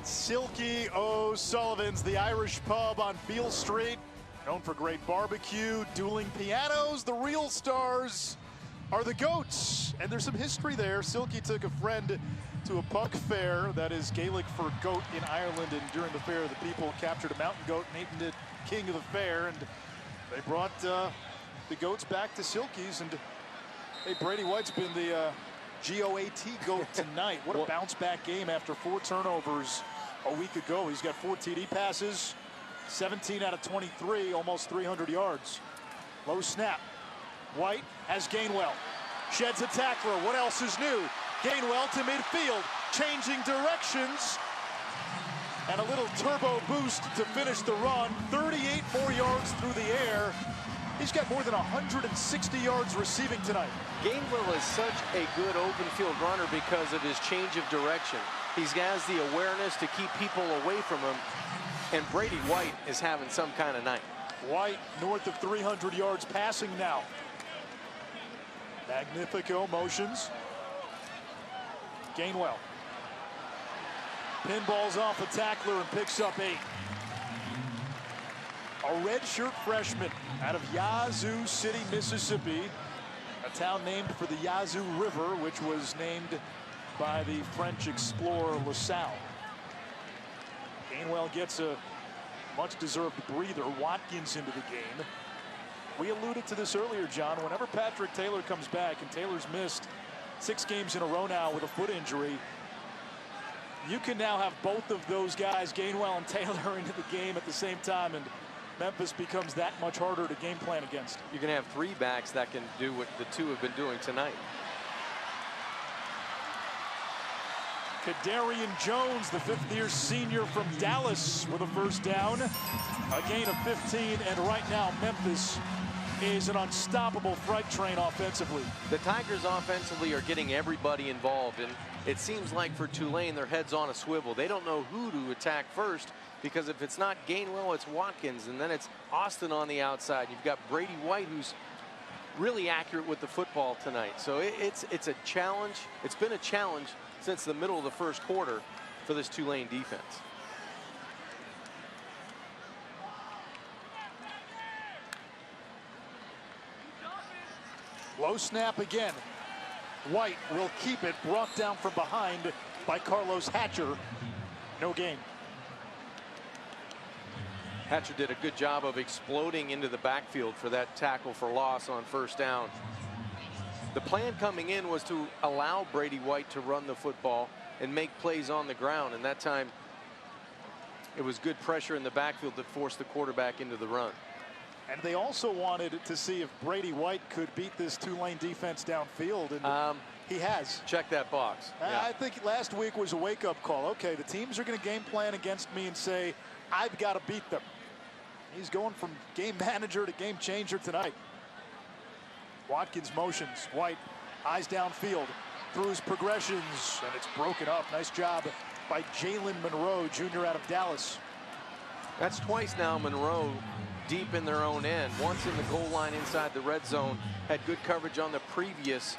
Silky O'Sullivan's, the Irish pub on Beale Street, known for great barbecue, dueling pianos. The real stars are the goats, and there's some history there. Silky took a friend to a puck fair, that is Gaelic for goat, in Ireland, and during the fair, the people captured a mountain goat, named it king of the fair, and they brought the goats back to Silky's. And hey, Brady White's been the GOAT goat tonight. What a bounce back game after 4 turnovers a week ago. He's got 4 TD passes, 17 out of 23, almost 300 yards. Low snap. White has Gainwell. Sheds a tackler. What else is new? Gainwell to midfield, changing directions. And a little turbo boost to finish the run. 38 more yards through the air. He's got more than 160 yards receiving tonight. Gainwell is such a good open field runner because of his change of direction. He has the awareness to keep people away from him. And Brady White is having some kind of night. White north of 300 yards passing now. Magnifico motions. Gainwell. Pinballs off a tackler and picks up 8. A redshirt freshman out of Yazoo City, Mississippi, a town named for the Yazoo River, which was named by the French explorer La Salle. Gainwell gets a much-deserved breather. Watkins into the game. We alluded to this earlier, John. Whenever Patrick Taylor comes back, and Taylor's missed 6 games in a row now with a foot injury, you can now have both of those guys, Gainwell and Taylor, into the game at the same time, and Memphis becomes that much harder to game plan against. You're going to have 3 backs that can do what the 2 have been doing tonight. Kadarian Jones, the 5th-year senior from Dallas, with a first down. A gain of 15, and right now Memphis is an unstoppable freight train offensively. The Tigers offensively are getting everybody involved, and it seems like for Tulane, their head's on a swivel. They don't know who to attack first, because if it's not Gainwell, it's Watkins, and then it's Austin on the outside. You've got Brady White, who's really accurate with the football tonight. So it's a challenge. It's been a challenge since the middle of the first quarter for this Tulane defense. Low snap again. White will keep it, brought down from behind by Carlos Hatcher. No gain. Hatcher did a good job of exploding into the backfield for that tackle for loss on first down. The plan coming in was to allow Brady White to run the football and make plays on the ground, and that time it was good pressure in the backfield that forced the quarterback into the run. And they also wanted to see if Brady White could beat this Tulane defense downfield, and he has. Check that box. Yeah. I think last week was a wake-up call. Okay, the teams are going to game plan against me and say, I've got to beat them. He's going from game manager to game changer tonight. Watkins motions. White, eyes downfield, through his progressions, and it's broken up. Nice job by Jalen Monroe, junior out of Dallas. That's twice now Monroe deep in their own end. Once in the goal line inside the red zone. Had good coverage on the previous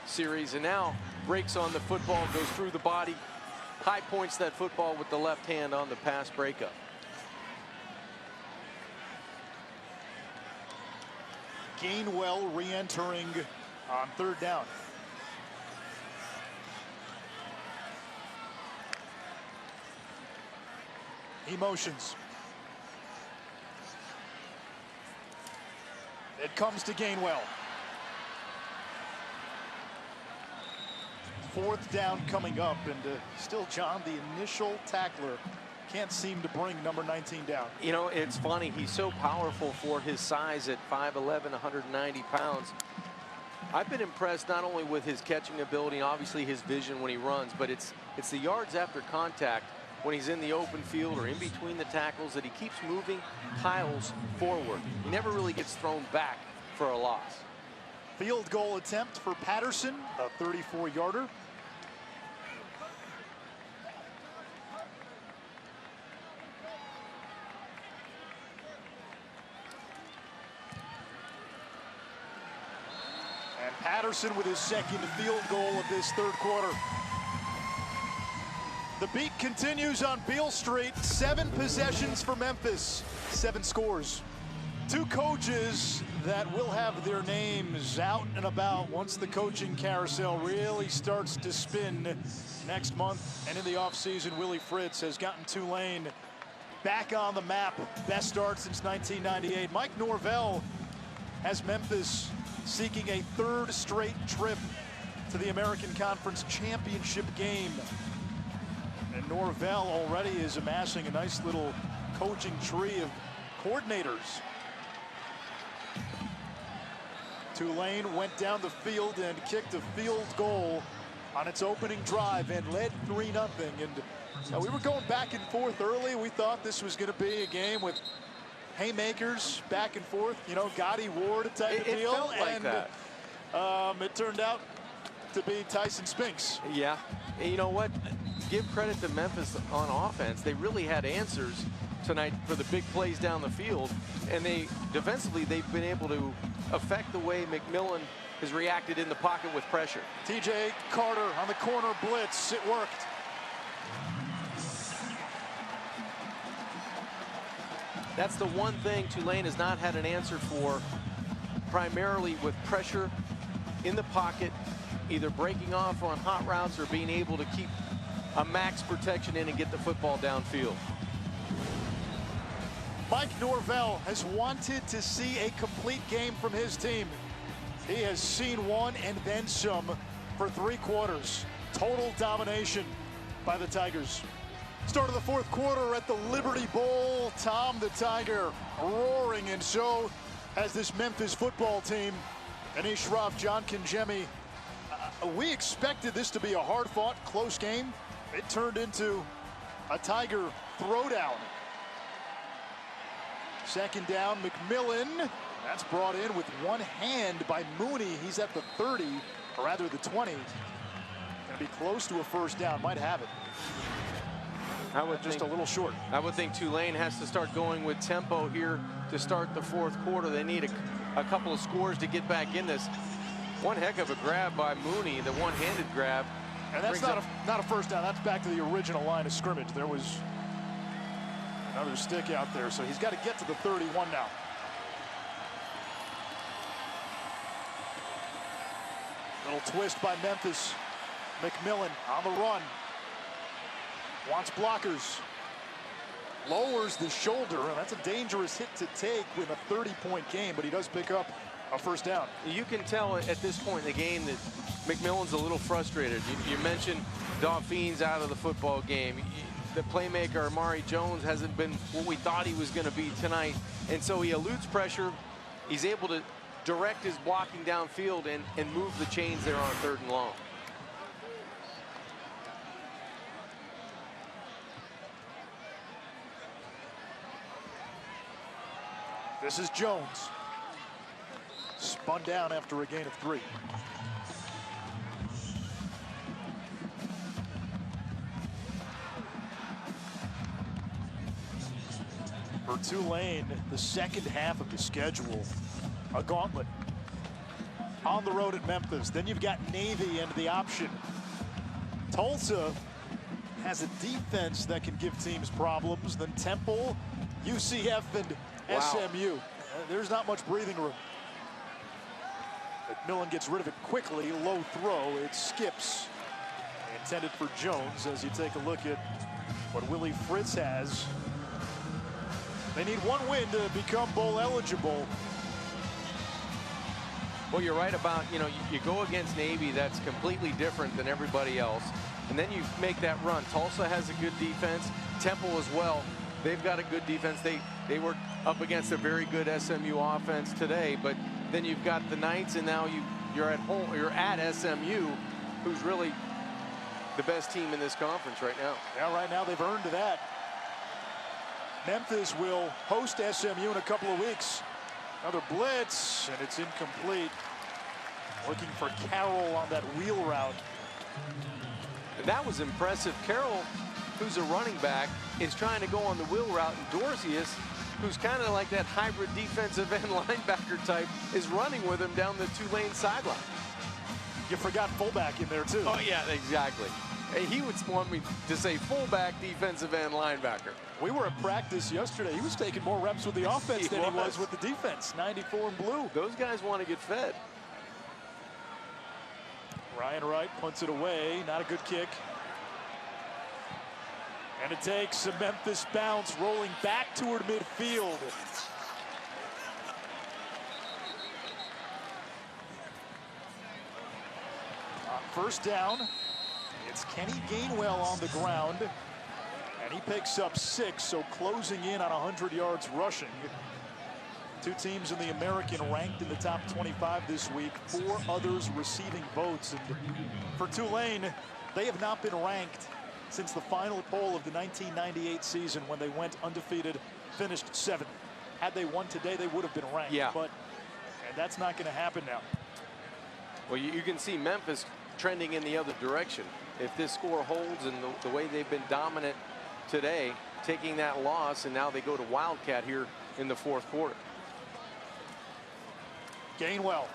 series, and now breaks on the football, goes through the body, high points that football with the left hand on the pass breakup. Gainwell re-entering on third down. He motions. It comes to Gainwell. Fourth down coming up, and still John, the initial tackler, can't seem to bring number 19 down. You know, it's funny. He's so powerful for his size at 5'11", 190 pounds. I've been impressed not only with his catching ability, obviously his vision when he runs, but it's the yards after contact when he's in the open field or in between the tackles that he keeps moving tiles forward. He never really gets thrown back for a loss. Field goal attempt for Patterson, a 34-yarder. And Patterson with his second field goal of this third quarter. The beat continues on Beale Street. 7 possessions for Memphis, 7 scores. 2 coaches that will have their names out and about once the coaching carousel really starts to spin next month and in the offseason. Willie Fritz has gotten Tulane back on the map. Best start since 1998. Mike Norvell has Memphis seeking a 3rd straight trip to the American Conference Championship Game. And Norvell already is amassing a nice little coaching tree of coordinators. Tulane went down the field and kicked a field goal on its opening drive and led 3-0. And we were going back and forth early. We thought this was going to be a game with haymakers back and forth, you know, Gotti Ward type of deal. It felt like and that. It turned out to be Tyson Spinks. Yeah, and you know what? Give credit to Memphis on offense. They really had answers tonight for the big plays down the field, and defensively they've been able to affect the way McMillan has reacted in the pocket with pressure. TJ Carter on the corner blitz. It worked. That's the one thing Tulane has not had an answer for, primarily with pressure in the pocket, either breaking off on hot routes or being able to keep a max protection in and get the football downfield. Mike Norvell has wanted to see a complete game from his team. He has seen one and then some for 3 quarters. Total domination by the Tigers. Start of the 4th quarter at the Liberty Bowl. Tom the Tiger roaring, and so has this Memphis football team. Anish Shroff, John Kangemi. We expected this to be a hard-fought, close game. It turned into a Tiger throwdown. 2nd down, McMillan. That's brought in with one hand by Mooney. He's at the 30, or rather the 20. Gonna be close to a 1st down, might have it. I would just think, a little short. I would think Tulane has to start going with tempo here to start the 4th quarter. They need a couple of scores to get back in this. One heck of a grab by Mooney, the one-handed grab. And that's not a 1st down. That's back to the original line of scrimmage. There was another stick out there, so he's got to get to the 31 now. Little twist by Memphis. McMillan on the run. Wants blockers. Lowers the shoulder, and that's a dangerous hit to take with a 30-point game, but he does pick up a first down. You can tell at this point in the game that McMillan's a little frustrated. You mentioned Dauphine's out of the football game. The playmaker, Amari Jones, hasn't been what we thought he was going to be tonight, and so he eludes pressure. He's able to direct his blocking downfield and move the chains there on 3rd and long. This is Jones. Spun down after a gain of 3. For Tulane, the second half of the schedule, a gauntlet. On the road at Memphis. Then you've got Navy and the option. Tulsa has a defense that can give teams problems. Then Temple, UCF, and SMU. There's not much breathing room. McMillan gets rid of it quickly. Low throw. It skips. Intended for Jones as you take a look at what Willie Fritz has. They need one win to become bowl eligible. Well, you're right about, you go against Navy, that's completely different than everybody else. And then you make that run. Tulsa has a good defense. Temple as well. They've got a good defense. They were up against a very good SMU offense today, but then you've got the Knights, and now you're at home. You're at SMU, who's really the best team in this conference right now. Yeah, right now they've earned that. Memphis will host SMU in a couple of weeks. Another blitz, and it's incomplete. Looking for Carroll on that wheel route. And that was impressive. Carroll, who's a running back, is trying to go on the wheel route, and Dorsius, who's kind of like that hybrid defensive end linebacker type, is running with him down the Tulane sideline. You forgot fullback in there too. Oh yeah, exactly. Hey, he would want me to say fullback, defensive end, linebacker. We were at practice yesterday. He was taking more reps with the offense than he was with the defense. 94 in blue. Those guys want to get fed. Ryan Wright punts it away. Not a good kick. And it takes a Memphis bounce, rolling back toward midfield. On first down, it's Kenneth Gainwell on the ground. And he picks up 6, so closing in on 100 yards rushing. 2 teams in the American ranked in the top 25 this week. 4 others receiving votes. And for Tulane, they have not been ranked since the final poll of the 1998 season, when they went undefeated, finished 7th. Had they won today, they would have been ranked. Yeah. And that's not going to happen now. Well, you can see Memphis trending in the other direction. If this score holds and the way they've been dominant today, taking that loss, and now they go to Wildcat here in the 4th quarter. Gainwell.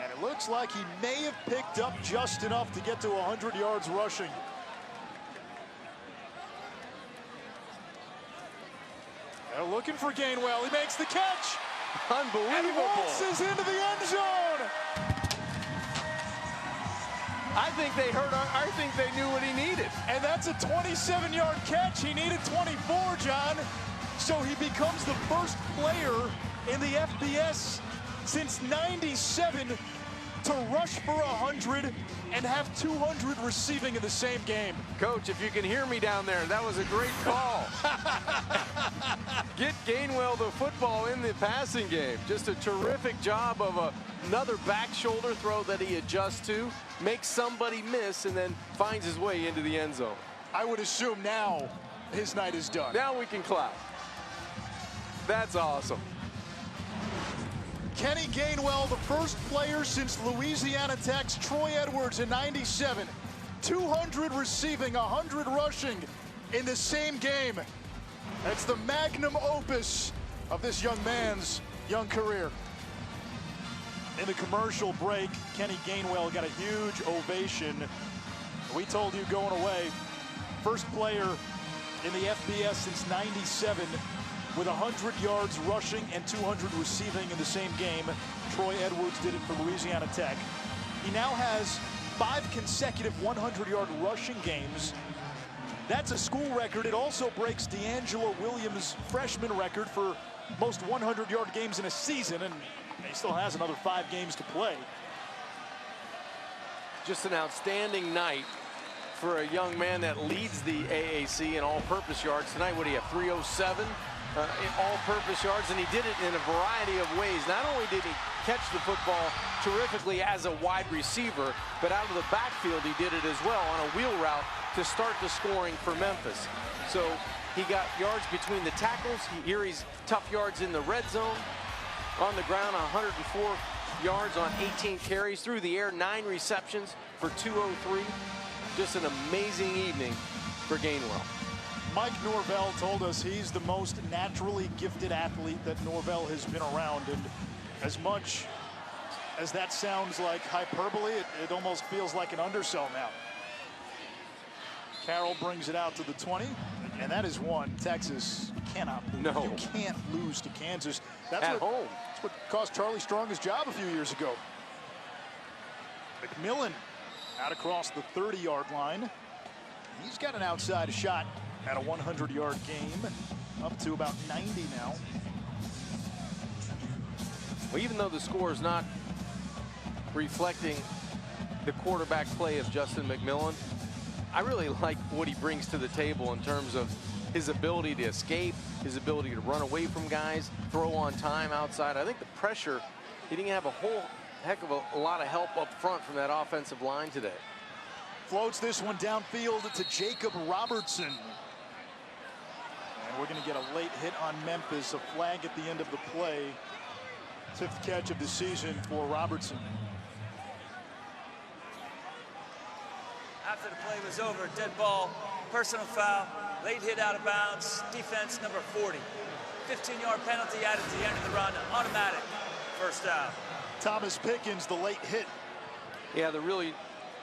And it looks like he may have picked up just enough to get to 100 yards rushing. They're looking for Gainwell. He makes the catch. Unbelievable. And waltzes into the end zone. I think they knew what he needed. And that's a 27-yard catch. He needed 24, John. So he becomes the first player in the FBS since '97 to rush for 100 and have 200 receiving in the same game. Coach, if you can hear me down there, that was a great call. Get Gainwell the football in the passing game. Just a terrific job of another back shoulder throw that he adjusts to, makes somebody miss, and then finds his way into the end zone. I would assume now his night is done. Now we can clap. That's awesome. Kenneth Gainwell, the first player since Louisiana Tech's Troy Edwards in '97. 200 receiving, 100 rushing in the same game. That's the magnum opus of this young man's young career. In the commercial break, Kenneth Gainwell got a huge ovation. We told you going away, first player in the FBS since '97 with 100 yards rushing and 200 receiving in the same game. Troy Edwards did it for Louisiana Tech. He now has 5 consecutive 100-yard rushing games. That's a school record. It also breaks D'Angelo Williams' freshman record for most 100-yard games in a season, and he still has another 5 games to play. Just an outstanding night for a young man that leads the AAC in all-purpose yards. Tonight, what do you have, 307 in all-purpose yards, and he did it in a variety of ways. Not only did he catch the football terrifically as a wide receiver, but out of the backfield he did it as well on a wheel route to start the scoring for Memphis. So he got yards between the tackles. Here he's tough yards in the red zone. On the ground, 104 yards on 18 carries. Through the air, 9 receptions for 203. Just an amazing evening for Gainwell. Mike Norvell told us he's the most naturally gifted athlete that Norvell has been around, and as much as that sounds like hyperbole, it almost feels like an undersell now. Carroll brings it out to the 20, and that is one Texas cannot lose. No. You can't lose to Kansas. That's at home. That's what cost Charlie Strong his job a few years ago. McMillan out across the 30-yard line. He's got an outside shot at a 100-yard game, up to about 90 now. Well, even though the score is not reflecting the quarterback play of Justin McMillan, I really like what he brings to the table in terms of his ability to escape, his ability to run away from guys, throw on time outside. I think the pressure, he didn't have a whole heck of a lot of help up front from that offensive line today. Floats this one downfield to Jacob Robertson. And we're going to get a late hit on Memphis, a flag at the end of the play. 5th catch of the season for Robertson. After the play was over, dead ball, personal foul, late hit out of bounds, defense number 40. 15-yard penalty added to the end of the run, automatic first down. Thomas Pickens, the late hit. Yeah, the really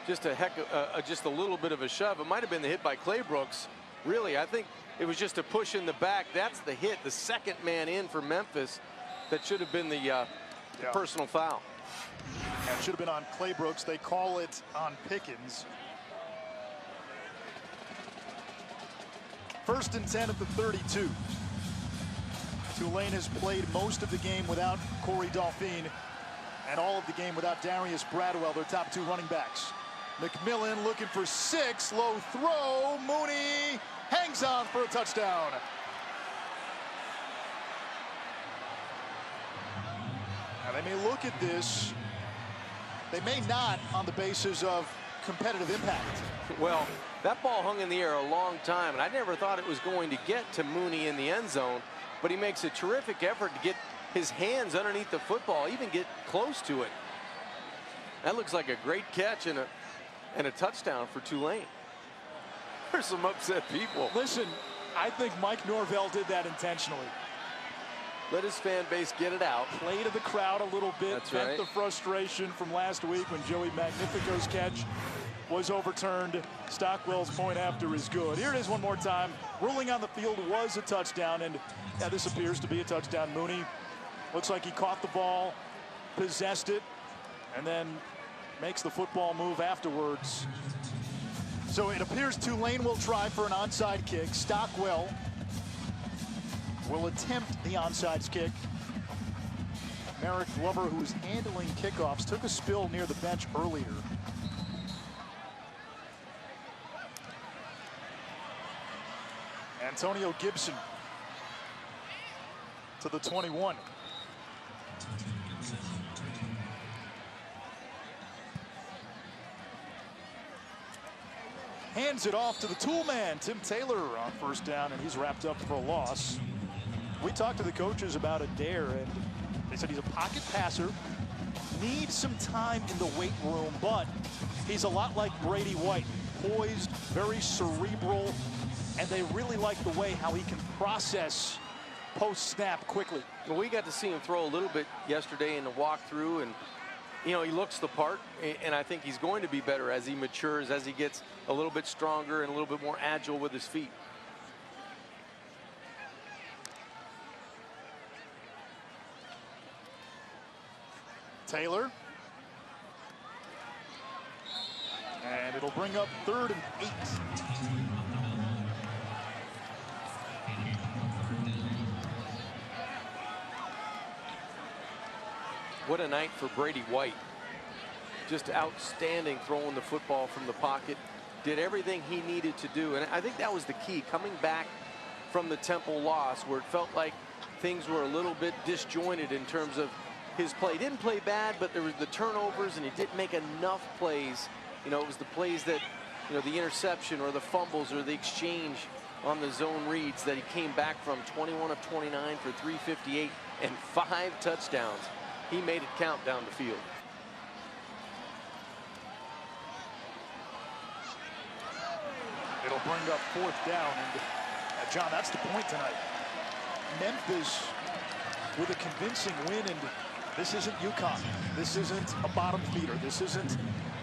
just a heck of just a little bit of a shove. It might have been the hit by Claybrooks. Really, I think it was just a push in the back. That's the hit, the second man in for Memphis. That should have been the personal foul. That should have been on Claybrooks. They call it on Pickens. 1st and 10 at the 32. Tulane has played most of the game without Corey Dolphine and all of the game without Darius Bradwell, their top 2 running backs. McMillan looking for 6, low throw. Mooney hangs on for a touchdown. Now they may look at this, they may not on the basis of competitive impact. Well, that ball hung in the air a long time, and I never thought it was going to get to Mooney in the end zone, but he makes a terrific effort to get his hands underneath the football, even get close to it. That looks like a great catch and a touchdown for Tulane. There's some upset people. Listen, I think Mike Norvell did that intentionally. Let his fan base get it out. Play to the crowd a little bit. That's Vent right. the frustration from last week when Joey Magnifico's catch was overturned. Stockwell's point after is good. Here it is one more time. Ruling on the field was a touchdown, and this appears to be a touchdown. Mooney looks like he caught the ball, possessed it, and then makes the football move afterwards. So it appears Tulane will try for an onside kick. Stockwell will attempt the onside kick. Merrick Glover, who's handling kickoffs, took a spill near the bench earlier. Antonio Gibson to the 21. Hands it off to the tool man, Tim Taylor, on 1st down, and he's wrapped up for a loss. We talked to the coaches about Adair, and they said he's a pocket passer, needs some time in the weight room, but he's a lot like Brady White, poised, very cerebral, and they really like the way how he can process post-snap quickly. Well, we got to see him throw a little bit yesterday in the walkthrough, and you know, he looks the part, and I think he's going to be better as he matures, as he gets a little bit stronger and a little bit more agile with his feet. Taylor And it'll bring up 3rd and 8. What a night for Brady White. Just outstanding throwing the football from the pocket. Did everything he needed to do. And I think that was the key, coming back from the Temple loss where it felt like things were a little bit disjointed in terms of his play. He didn't play bad, but there was the turnovers and he didn't make enough plays. You know, it was the plays that, you know, the interception or the fumbles or the exchange on the zone reads that he came back from. 21 of 29 for 358 and 5 touchdowns. He made it count down the field. It'll bring up 4th down. And John, that's the point tonight. Memphis with a convincing win, and this isn't UConn. This isn't a bottom feeder. This isn't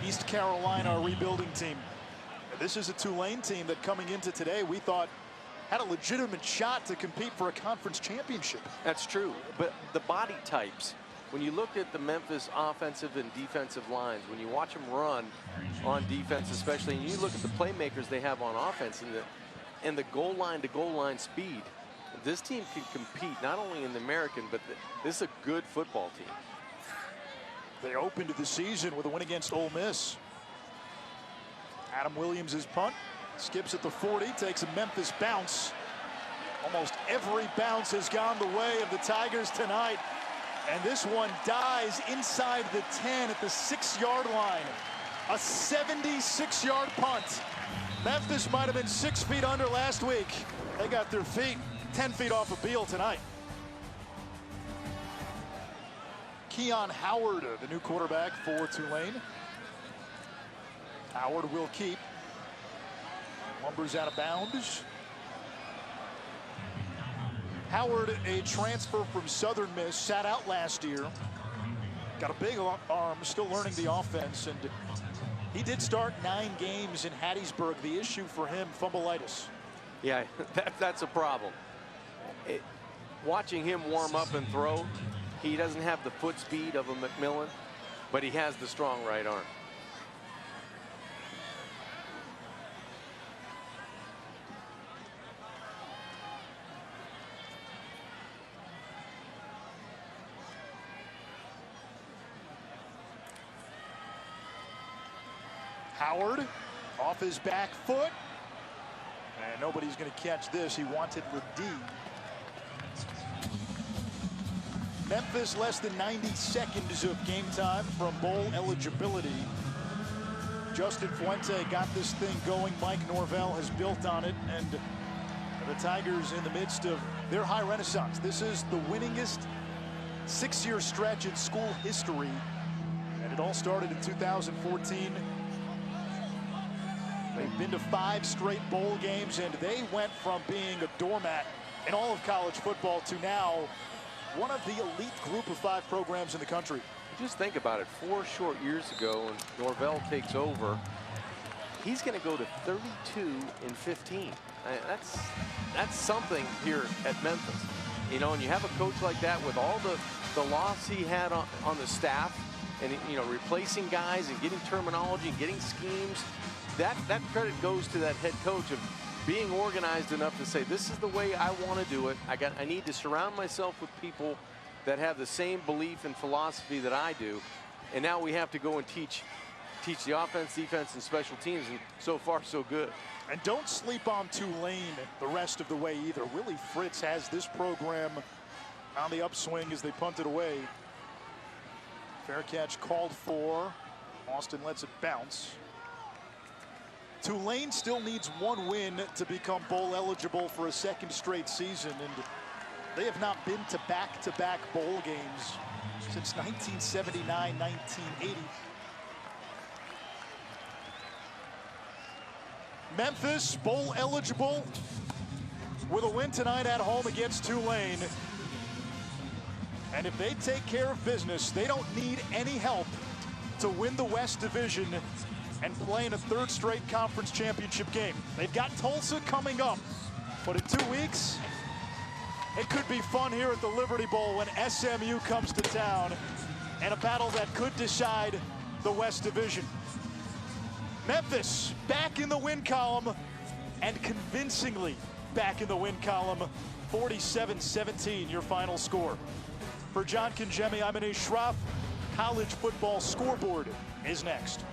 East Carolina, a rebuilding team. This is a Tulane team that coming into today we thought had a legitimate shot to compete for a conference championship. That's true, but the body types, when you look at the Memphis offensive and defensive lines, when you watch them run on defense especially, and you look at the playmakers they have on offense and the goal line to goal line speed, this team can compete not only in the American, but this is a good football team. They opened the season with a win against Ole Miss. Adam Williams' punt skips at the 40, takes a Memphis bounce. Almost every bounce has gone the way of the Tigers tonight. And this one dies inside the 10 at the 6-yard line. A 76-yard punt. Memphis might have been 6 feet under last week. They got their feet 10 feet off of Beal tonight. Keon Howard, the new quarterback for Tulane. Howard will keep. Lumbers out of bounds. Howard, a transfer from Southern Miss, sat out last year. Got a big arm, still learning the offense, and he did start 9 games in Hattiesburg. The issue for him, fumbleitis. Yeah, that's a problem. Watching him warm up and throw, he doesn't have the foot speed of a McMillan, but he has the strong right arm. Howard off his back foot. And nobody's going to catch this. He wanted the D. Memphis less than 90 seconds of game time from bowl eligibility. Justin Fuente got this thing going. Mike Norvell has built on it. And the Tigers in the midst of their high renaissance. This is the winningest 6-year stretch in school history. And it all started in 2014. They've been to 5 straight bowl games, and they went from being a doormat in all of college football to now one of the elite group of 5 programs in the country. Just think about it. 4 short years ago, when Norvell takes over, he's going to go to 32 in 15. That's something here at Memphis. You know, and you have a coach like that with all the loss he had on the staff, and you know, replacing guys and getting terminology and getting schemes. That credit goes to that head coach of being organized enough to say, this is the way I want to do it. I need to surround myself with people that have the same belief and philosophy that I do. And now we have to go and teach the offense, defense, and special teams. And so far, so good. And don't sleep on Tulane the rest of the way either. Willie Fritz has this program on the upswing as they punt it away. Fair catch called for. Austin lets it bounce. Tulane still needs 1 win to become bowl eligible for a 2nd straight season, and they have not been to back-to-back bowl games since 1979, 1980. Memphis bowl eligible with a win tonight at home against Tulane. And if they take care of business, they don't need any help to win the West Division and play in a 3rd straight conference championship game. They've got Tulsa coming up, but in 2 weeks, it could be fun here at the Liberty Bowl when SMU comes to town, and a battle that could decide the West Division. Memphis back in the win column, and convincingly back in the win column. 47-17 your final score. For John Kangemi, I'm Anish Shroff. College football scoreboard is next.